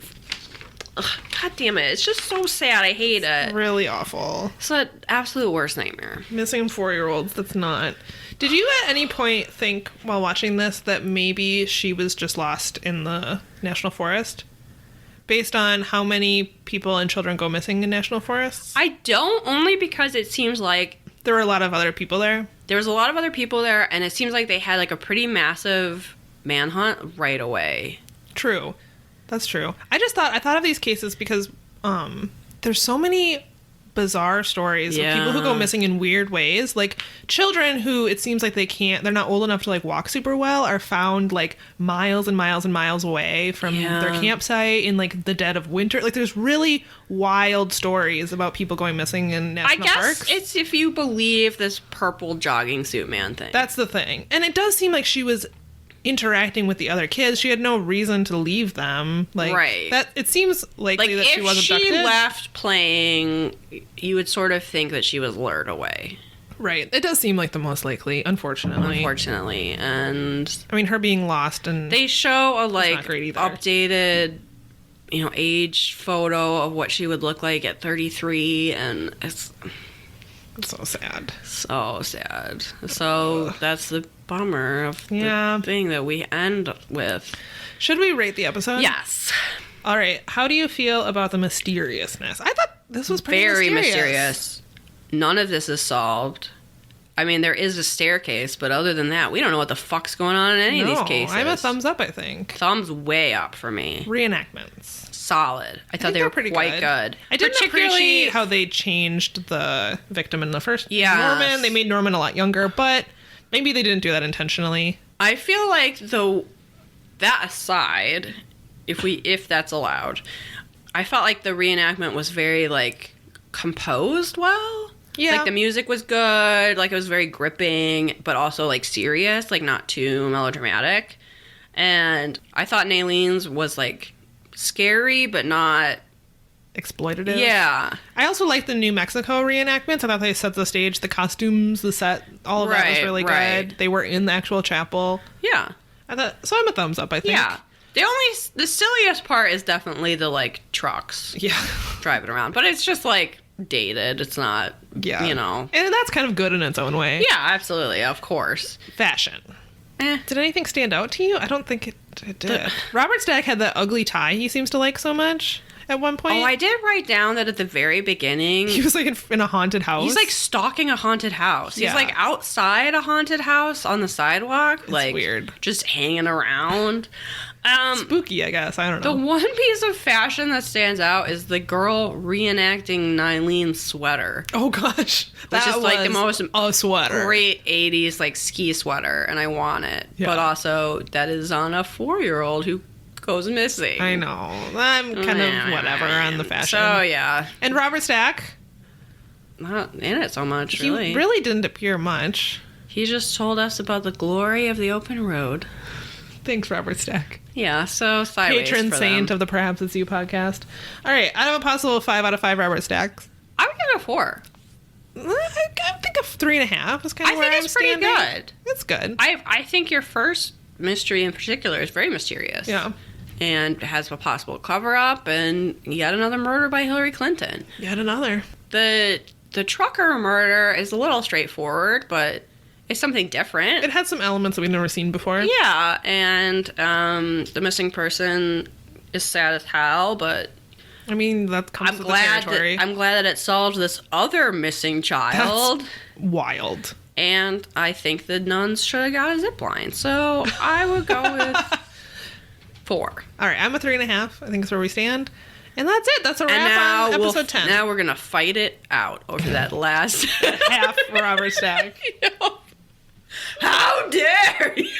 God damn it. It's just so sad. I hate it. Really awful. It's an absolute worst nightmare. Missing 4-year-olds, that's not... Did you at any point think, while watching this, that maybe she was just lost in the National Forest? Based on how many people and children go missing in national forests? I don't, only because it seems like... There were a lot of other people there? There was a lot of other people there, and it seems like they had like a pretty massive manhunt right away. True. That's true. I thought of these cases because there's so many bizarre stories of people who go missing in weird ways. Like children who it seems like they're not old enough to like walk super well are found like miles and miles and miles away from their campsite in like the dead of winter. Like there's really wild stories about people going missing in national parks. I guess it's if you believe this purple jogging suit man thing. That's the thing. And it does seem like she was interacting with the other kids. She had no reason to leave them. Like, right. That it seems likely that she was abducted. If she left playing, you would sort of think that she was lured away. Right. It does seem like the most likely, unfortunately. And I mean, her being lost and they show a like updated, age photo of what she would look like at 33, and it's so sad. So sad. So that's the bummer of the thing that we end with. Should we rate the episode? Yes. All right. How do you feel about the mysteriousness? I thought this was pretty very mysterious. None of this is solved. I mean, there is a staircase, but other than that, we don't know what the fuck's going on in any of these cases. I'm a thumbs up, I think. Thumbs way up for me. Reenactments. Solid. I thought they were pretty quite good. I didn't appreciate how they changed the victim in the first Norman. They made Norman a lot younger, but maybe they didn't do that intentionally. I feel like that aside, if that's allowed, I felt like the reenactment was very like composed well. Yeah. Like the music was good, like it was very gripping, but also like serious, like not too melodramatic. And I thought Naileen's was like scary, but not exploitative. Yeah. I also liked the New Mexico reenactments. I thought they set the stage, the costumes, the set, all of that was really good. They were in the actual chapel. Yeah. So I'm a thumbs up, I think. Yeah. The silliest part is definitely the like trucks. Yeah. Driving around. But it's just like dated. It's not, you know. And that's kind of good in its own way. Yeah, absolutely. Of course. Fashion. Did anything stand out to you? I don't think it did. Robert Stack had that ugly tie he seems to like so much at one point. Oh, I did write down that at the very beginning. He was like in a haunted house. He's like stalking a haunted house. Yeah. He's like outside a haunted house on the sidewalk. It's like weird. Just hanging around. Spooky, I guess. I don't know. The one piece of fashion that stands out is the girl reenacting Naileen's sweater. Oh gosh, which is like the most sweater. Great 80s like ski sweater, and I want it. Yeah. But also that is on a 4-year-old who goes missing. I know. I'm kind of whatever on the fashion. So yeah. And Robert Stack, not in it so much. He really didn't appear much. He just told us about the glory of the open road. Thanks, Robert Stack. Yeah, so sideways patron for saint them. of the Perhaps It's You podcast. All right, out of a possible 5 out of 5 Robert Stacks, I would give it a 4. I think a 3.5 is kind of where I think it's pretty good. It's good. I think your first mystery in particular is very mysterious. Yeah. And has a possible cover-up and yet another murder by Hillary Clinton. Yet another. The trucker murder is a little straightforward, but it's something different. It had some elements that we've never seen before. Yeah, and the missing person is sad as hell, but I mean, that comes with the territory. I'm glad that it solved this other missing child. That's wild. And I think the nuns should have got a zip line. So I would go with 4. All right, I'm a 3.5. I think that's where we stand. And that's it. That's a wrap on episode 10. Now we're going to fight it out over that last half Robert Stack. You know, how dare you?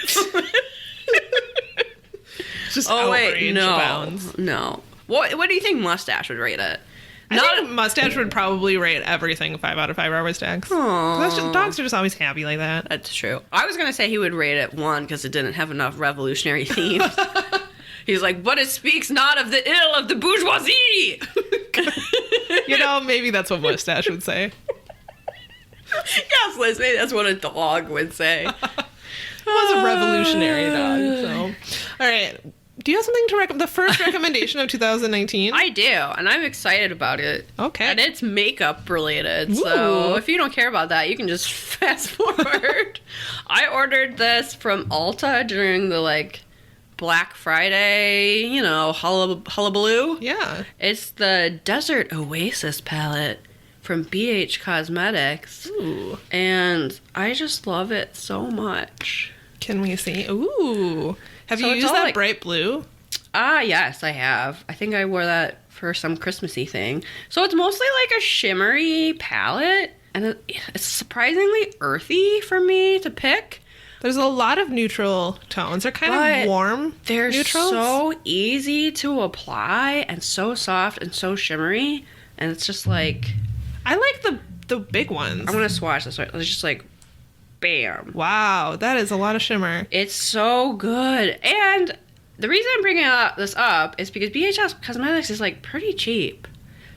Just outrage no. abounds. No. What do you think Mustache would rate it? I think Mustache would probably rate everything 5 out of 5 Robert Stacks. Dogs are just always happy like that. That's true. I was going to say he would rate it 1 because it didn't have enough revolutionary themes. He's like, but it speaks not of the ill of the bourgeoisie. You know, maybe that's what Mustache would say. Yes, Liz, maybe that's what a dog would say. It was a revolutionary dog, so. All right. Do you have something to recommend? The first recommendation of 2019? I do, and I'm excited about it. Okay. And it's makeup related, Ooh. So if you don't care about that, you can just fast forward. I ordered this from Ulta during the, Black Friday, hullabaloo. Yeah. It's the Desert Oasis palette from BH Cosmetics. Ooh. And I just love it so much. Can we see? Ooh. Have you So it's used all that bright blue? Yes, I have. I think I wore that for some Christmassy thing. So it's mostly like a shimmery palette, and it's surprisingly earthy for me to pick. There's a lot of neutral tones. They're kind of warm. They're neutrals. so easy to apply and so soft and so shimmery, and it's just like I like the big ones. I'm gonna swatch this. It's just like, bam! Wow, that is a lot of shimmer. It's so good, and the reason I'm bringing this up is because BH Cosmetics is pretty cheap.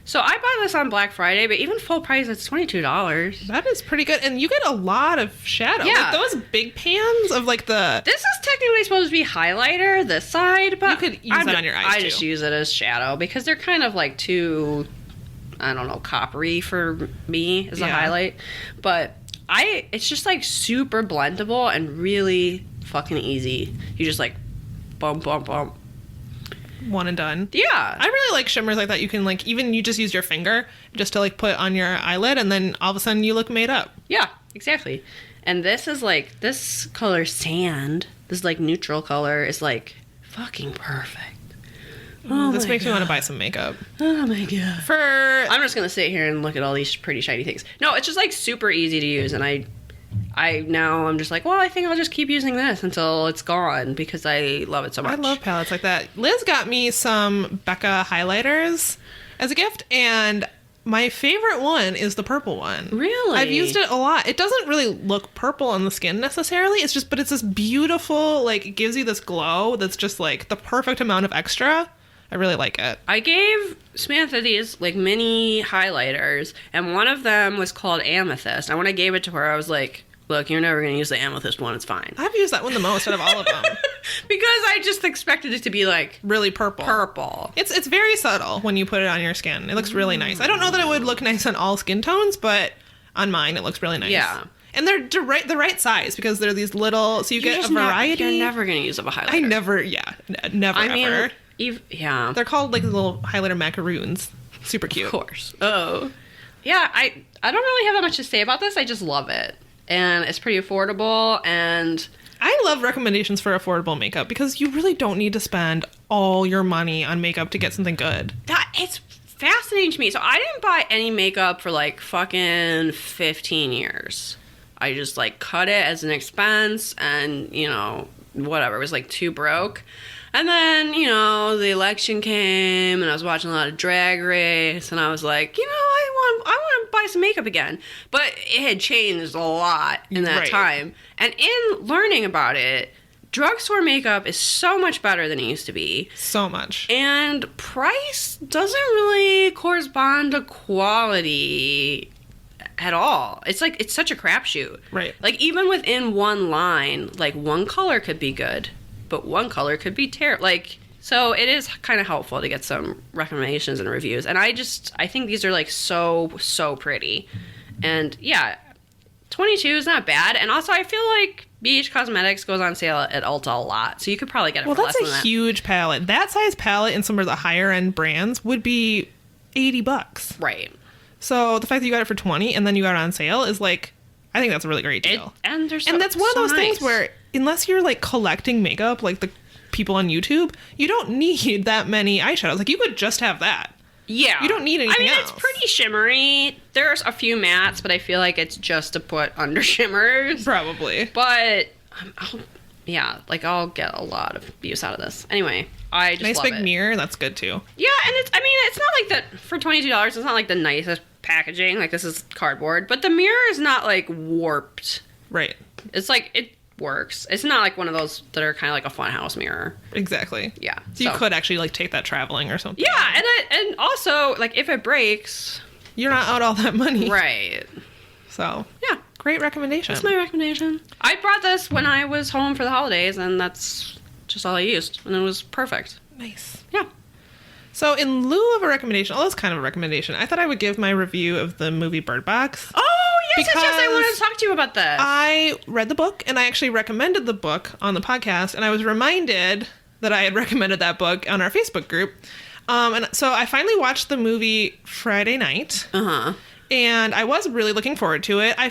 So I bought this on Black Friday, but even full price, it's $22. That is pretty good, and you get a lot of shadow. Yeah. Those big pans of the. This is technically supposed to be highlighter, this side, but you could use it on your eyes I too. just use it as shadow because they're kind of too, I don't know, coppery for me as a highlight. But it's just super blendable and really fucking easy. You just bump, bump, bump. One and done. Yeah. I really like shimmers like that. You can you just use your finger just to put on your eyelid, and then all of a sudden you look made up. Yeah. exactly. And this is like, this color sand, this like neutral color is like fucking perfect. Oh, this makes me want to buy some makeup. Oh my god. I'm just gonna sit here and look at all these pretty shiny things. No, it's just like super easy to use, and I'm just like, well, I think I'll just keep using this until it's gone because I love it so much. I love palettes like that. Liz got me some Becca highlighters as a gift, and my favorite one is the purple one. Really? I've used it a lot. It doesn't really look purple on the skin necessarily. But it's this beautiful, like, it gives you this glow that's just like the perfect amount of extra. I really like it. I gave Samantha these like mini highlighters, and one of them was called Amethyst. And when I gave it to her, I was like, look, you're never going to use the Amethyst one. It's fine. I've used that one the most out of all of them. Because I just expected it to be like really purple. It's very subtle when you put it on your skin. It looks really nice. I don't know that it would look nice on all skin tones, but on mine it looks really nice. Yeah. And they're the right size because they're these little, so you get a variety. You're never going to use up a highlighter. Never I mean, ever. Yeah. They're called like little highlighter macaroons. Super cute. Of course. Oh. Yeah, I don't really have that much to say about this. I just love it. And it's pretty affordable, and I love recommendations for affordable makeup because you really don't need to spend all your money on makeup to get something good. It's fascinating to me. So I didn't buy any makeup for like fucking 15 years. I just like cut it as an expense, and you know, whatever. It was like too broke. And then, you know, the election came, and I was watching a lot of Drag Race, and I was like, you know, I want to buy some makeup again. But it had changed a lot in that time. And in learning about it, drugstore makeup is so much better than it used to be. So much. And price doesn't really correspond to quality at all. It's like, it's such a crapshoot. Right. Like, even within one line, like, one color could be good, but one color could be terrible. Like, so it is kind of helpful to get some recommendations and reviews. And I think these are like so pretty. And yeah, $22 is not bad. And also I feel like BH Cosmetics goes on sale at Ulta a lot. So you could probably get it for less than that. Well, that's a huge palette. That size palette in some of the higher end brands would be $80. Right. So the fact that you got it for $20 and then you got it on sale is like, I think that's a really great deal. And that's one of those things where unless you're like collecting makeup like the people on YouTube, you don't need that many eyeshadows. Like you could just have that. Yeah. You don't need anything else. It's pretty shimmery. There's a few mattes, but I feel like it's just to put under shimmers. Probably. But I'll get a lot of use out of this. Anyway, I just nice love big it. mirror. That's good too. Yeah, and it's not like that for $22. It's not like the nicest packaging. Like this is cardboard, but the mirror is not like warped. Right. It's like it works. It's not like one of those that are kind of like a funhouse mirror. Exactly. Yeah. So you could actually like take that traveling or something. Yeah, and also like if it breaks, you're not out all that money. Right. So yeah, great recommendation. That's my recommendation. I brought this when I was home for the holidays, and that's just all I used, and it was perfect. Nice. Yeah. So in lieu of a recommendation, that's kind of a recommendation, I thought I would give my review of the movie Bird Box. Oh, yes, I wanted to talk to you about this. I read the book, and I actually recommended the book on the podcast, and I was reminded that I had recommended that book on our Facebook group. And so I finally watched the movie Friday night. Uh-huh. And I was really looking forward to it. I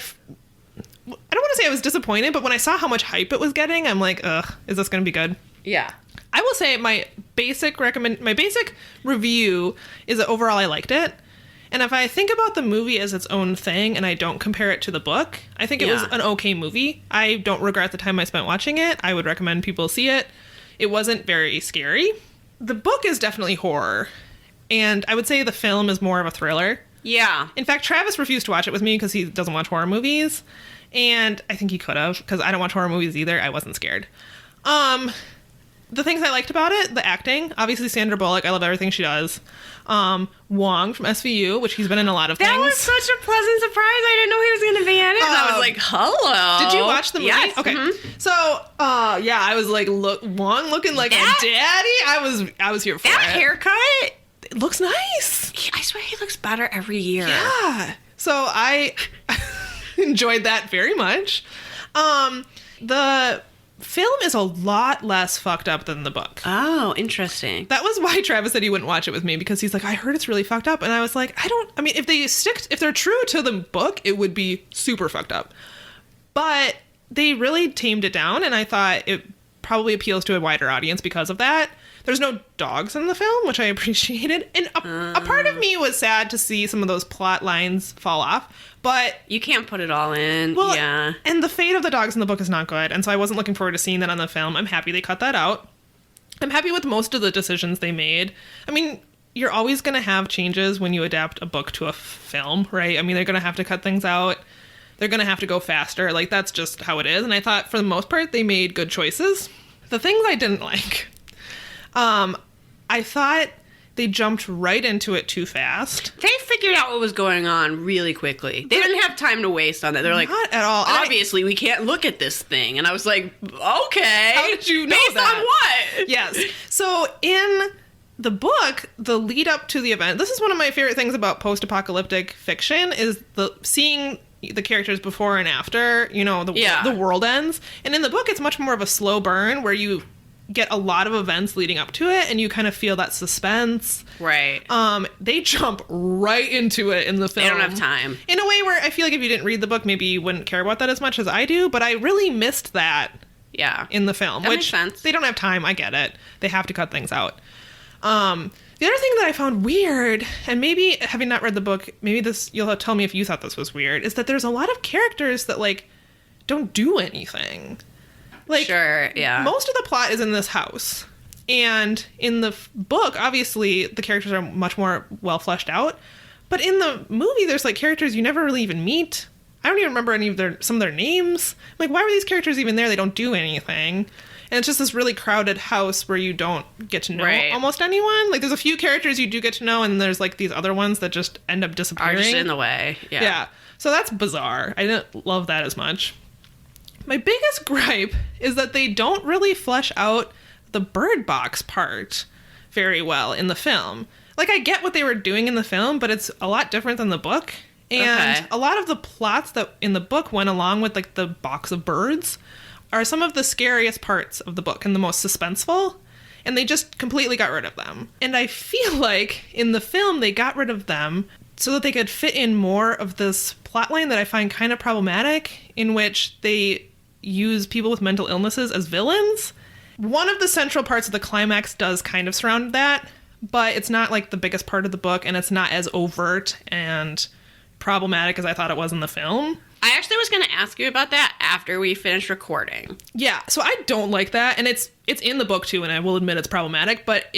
don't want to say I was disappointed, but when I saw how much hype it was getting, I'm like, ugh, is this going to be good? Yeah. I will say my basic review is that overall I liked it. And if I think about the movie as its own thing and I don't compare it to the book, I think it was an okay movie. I don't regret the time I spent watching it. I would recommend people see it. It wasn't very scary. The book is definitely horror. And I would say the film is more of a thriller. Yeah. In fact, Travis refused to watch it with me because he doesn't watch horror movies. And I think he could have, because I don't watch horror movies either. I wasn't scared. The things I liked about it, the acting. Obviously, Sandra Bullock. I love everything she does. Wong from SVU, which he's been in a lot of things. That was such a pleasant surprise. I didn't know he was going to be in it. And I was like, hello. Did you watch the movie? Yes. Okay. Mm-hmm. So, I was like, look, Wong looking like a daddy. I was here for it. That haircut? It looks nice. I swear he looks better every year. Yeah. So I enjoyed that very much. The film is a lot less fucked up than the book. Oh, interesting. That was why Travis said he wouldn't watch it with me, because he's like, I heard it's really fucked up. And I was like, if they're true to the book, it would be super fucked up. But they really tamed it down, and I thought it probably appeals to a wider audience because of that. There's no dogs in the film, which I appreciated. And a part of me was sad to see some of those plot lines fall off. But you can't put it all in. Well, yeah. And the fate of the dogs in the book is not good. And so I wasn't looking forward to seeing that on the film. I'm happy they cut that out. I'm happy with most of the decisions they made. I mean, you're always going to have changes when you adapt a book to a film, right? I mean, they're going to have to cut things out. They're going to have to go faster. Like, that's just how it is. And I thought, for the most part, they made good choices. The things I didn't like, I thought they jumped right into it too fast. They figured out what was going on really quickly. They didn't have time to waste on that. They're like, not at all. Obviously, we can't look at this thing. And I was like, okay. How did you know Based that? on what? Yes. So in the book, the lead up to the event, this is one of my favorite things about post-apocalyptic fiction, is seeing the characters before and after, the world ends. And in the book, it's much more of a slow burn where you get a lot of events leading up to it and you kind of feel that suspense. Right. They jump right into it in the film. They don't have time. In a way where I feel like if you didn't read the book, maybe you wouldn't care about that as much as I do, but I really missed that in the film. That which makes sense. They don't have time, I get it. They have to cut things out. The other thing that I found weird, and maybe having not read the book, maybe you'll tell me if you thought this was weird, is that there's a lot of characters that, like, don't do anything. Like, sure, yeah. Most of the plot is in this house. And in the book, obviously, the characters are much more well fleshed out. But in the movie, there's, like, characters you never really even meet. I don't even remember some of their names. Like, why were these characters even there? They don't do anything. And it's just this really crowded house where you don't get to know almost anyone. Like, there's a few characters you do get to know, and there's, like, these other ones that just end up disappearing. Are just in the way. Yeah. So that's bizarre. I didn't love that as much. My biggest gripe is that they don't really flesh out the bird box part very well in the film. Like, I get what they were doing in the film, but it's a lot different than the book. And a lot of the plots that in the book went along with, like, the box of birds are some of the scariest parts of the book and the most suspenseful, and they just completely got rid of them. And I feel like in the film they got rid of them so that they could fit in more of this plotline that I find kind of problematic, in which they use people with mental illnesses as villains. One of the central parts of the climax does kind of surround that, but it's not, like, the biggest part of the book, and it's not as overt and problematic as I thought it was in the film. I actually was going to ask you about that after we finished recording. Yeah, so I don't like that, and it's in the book too, and I will admit it's problematic, but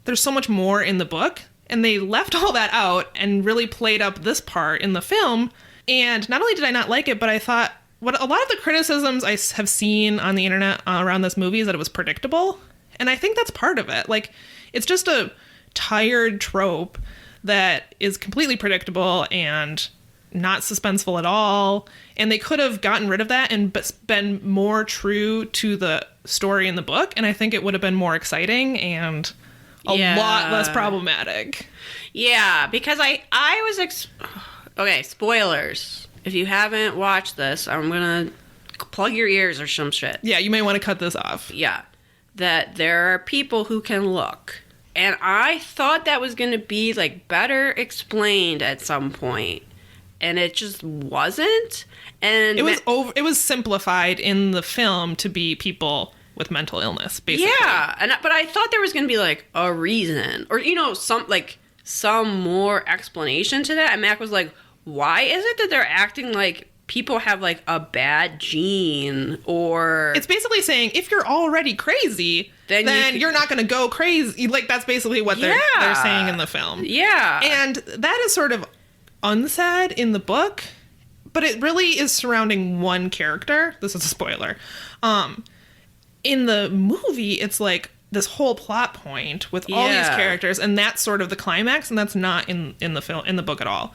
there's so much more in the book, and they left all that out and really played up this part in the film. And not only did I not like it, but I thought what a lot of the criticisms I have seen on the internet around this movie is that it was predictable, and I think that's part of it. Like, it's just a tired trope that is completely predictable and not suspenseful at all, and they could have gotten rid of that and been more true to the story in the book, and I think it would have been more exciting and a lot less problematic. Yeah, because I was okay, spoilers. If you haven't watched this, I'm gonna plug your ears or some shit. Yeah, you may want to cut this off. Yeah, that there are people who can look, and I thought that was gonna be, like, better explained at some point. And it just wasn't. And it was simplified in the film to be people with mental illness, basically. Yeah, but I thought there was going to be, like, a reason, or, some more explanation to that. And Mac was like, why is it that they're acting like people have, like, a bad gene, or... It's basically saying, if you're already crazy, then you're not going to go crazy. Like, that's basically what they're saying in the film. Yeah. And that is sort of unsaid in the book, but it really is surrounding one character. This is a spoiler. In the movie, it's like this whole plot point with all these characters, and that's sort of the climax, and that's not in the book at all.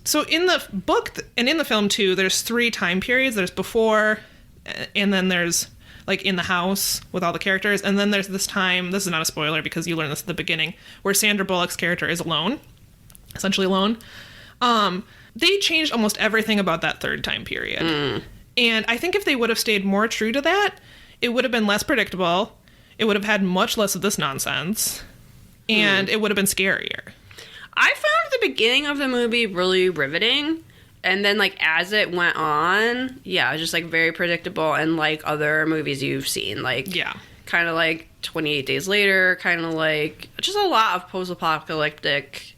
So in the book and in the film too, there's 3 time periods. There's before, and then there's, like, in the house with all the characters, and then there's this time, this is not a spoiler because you learn this at the beginning, where Sandra Bullock's character is alone, essentially alone. They changed almost everything about that 3rd time period. And I think if they would have stayed more true to that, it would have been less predictable. It would have had much less of this nonsense. And it would have been scarier. I found the beginning of the movie really riveting. And then, like, as it went on, yeah, just, like, very predictable and like other movies you've seen. Like, Yeah. kind of like 28 Days Later, kind of like just a lot of post-apocalyptic.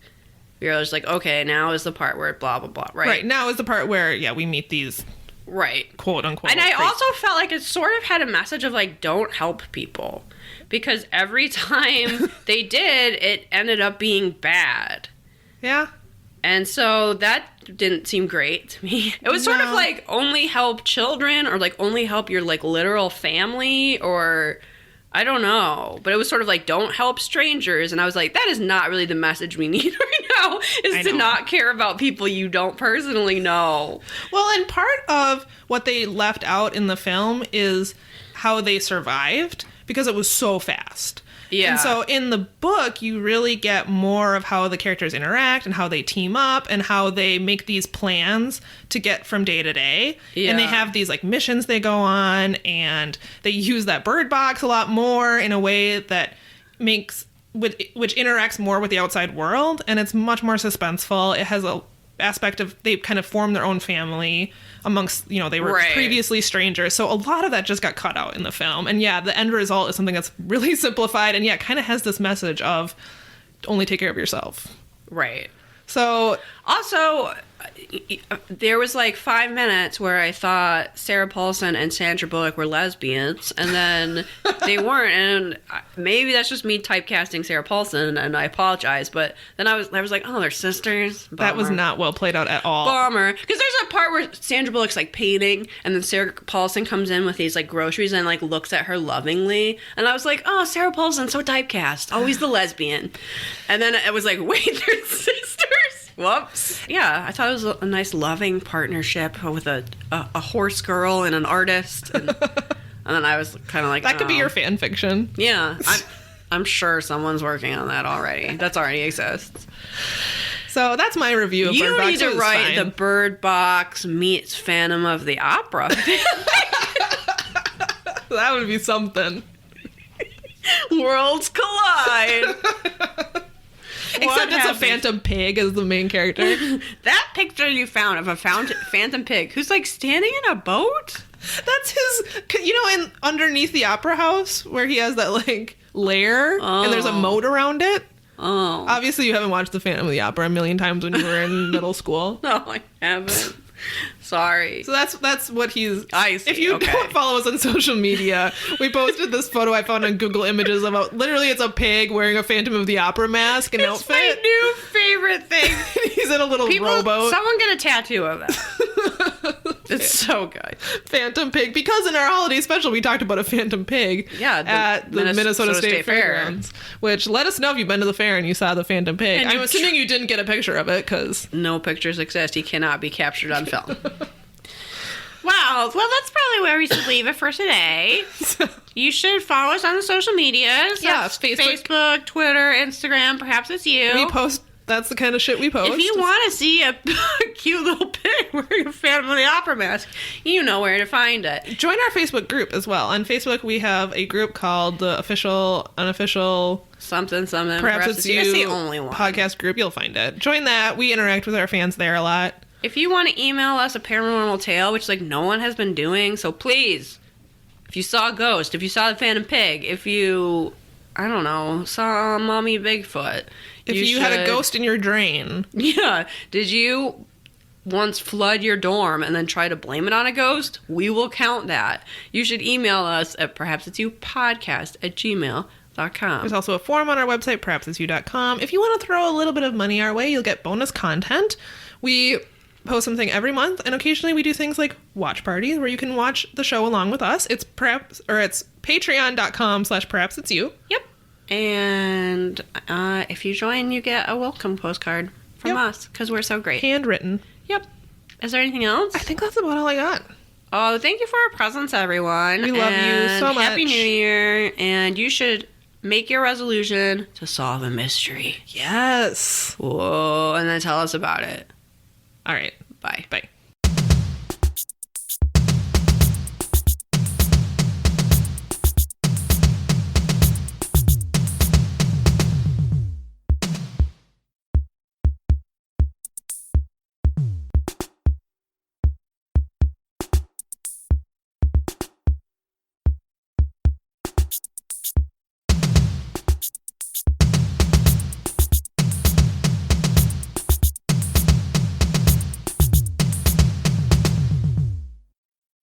You're just like, okay, now is the part where blah, blah, blah, right? Right. Now is the part where, yeah, we meet these Right. quote unquote. And I crazy- also felt like it sort of had a message of, like, don't help people. Because every time they did, it ended up being bad. Yeah. And so that didn't seem great to me. It was sort of No. like only help children or like only help your like literal family or I don't know. But it was sort of like don't help strangers. And I was like, that is not really the message we need right now I is to know. not care about people you don't personally know. Well, and part of what they left out in the film is how they survived because it was so fast. Yeah. And so in the book, you really get more of how the characters interact and how they team up and how they make these plans to get from day to day. Yeah. And they have these like missions they go on and they use that bird box a lot more in a way that makes which interacts more with the outside world, and it's much more suspenseful. It has a aspect of they kind of form their own family amongst, you know, they were Right. previously strangers. So a lot of that just got cut out in the film. And yeah, the end result is something that's really simplified and yeah, kind of has this message of only take care of yourself. Right. So Also, there was like 5 minutes where I thought Sarah Paulson and Sandra Bullock were lesbians, and then they weren't. And maybe that's just me typecasting Sarah Paulson, and I apologize. But then I was like, oh, they're sisters. Bummer. that was not well played out at all. Bummer. Because there's a part where Sandra Bullock's like painting, and then Sarah Paulson comes in with these like groceries and like looks at her lovingly, and I was like, oh, Sarah Paulson, so typecast, always the lesbian. And then it was like, wait, they're sisters. Whoops. Yeah, I thought it was a nice loving partnership with a horse girl and an artist. And then I was kind of like, That could be oh. your fan fiction. Yeah, I'm sure someone's working on that already. That's already exists. So that's my review of You Bird Box. need to It was write fine. the Bird Box meets Phantom of the Opera. That would be something. Worlds collide. Except it's a phantom pig as the main character. That picture you found of a phantom pig who's like standing in a boat. That's his, you know, in underneath the opera house where he has that like lair and there's a moat around it. Oh Obviously, you haven't watched The Phantom of the Opera a million times when you were in middle school. no, I haven't. Sorry. So that's what he's. I see, If you okay. don't follow us on social media, we posted this photo I found on Google Images about literally it's a pig wearing a Phantom of the Opera mask and It's outfit. my new favorite thing. He's in a little rowboat. Someone get a tattoo of that. It's so good. Phantom pig, because in our holiday special we talked about a phantom pig Yeah, at the Minnesota State Fair. Fairgrounds, which let us know if you've been to the fair and you saw the phantom pig. And I'm you assuming you didn't get a picture of it because No pictures exist. He cannot be captured on film. Wow. Well, that's probably where we should leave it for today. You should follow us on the social medias. Yeah, That's Facebook. Facebook, Twitter, Instagram. Perhaps it's you. we post. That's the kind of shit we post. If you want to see a cute little pig wearing a Phantom of the Opera mask, you know where to find it. Join our Facebook group as well. On Facebook, we have a group called the Unofficial Something. Perhaps It's You That's the only one. podcast group. You'll find it. Join that. We interact with our fans there a lot. If you want to email us a paranormal tale, which like no one has been doing, so please, if you saw a ghost, if you saw the Phantom Pig, if you, I don't know, saw Mommy Bigfoot. If you had a ghost in your drain. Yeah. Did you once flood your dorm and then try to blame it on a ghost? We will count that. You should email us at perhapsitsyoupodcast@gmail.com. There's also a form on our website, perhapsitsyou.com. If you want to throw a little bit of money our way, you'll get bonus content. We post something every month, and occasionally we do things like watch parties where you can watch the show along with us. It's patreon.com/perhapsitsyou. Yep. And if you join, you get a welcome postcard from Yep. us because we're so great. Handwritten. Yep. Is there anything else? I think that's about all I got. Oh, thank you for our presents, everyone. We love you And so Happy much. New Year. And you should make your resolution to solve a mystery. Yes. Whoa. And then tell us about it. All right. Bye. Bye.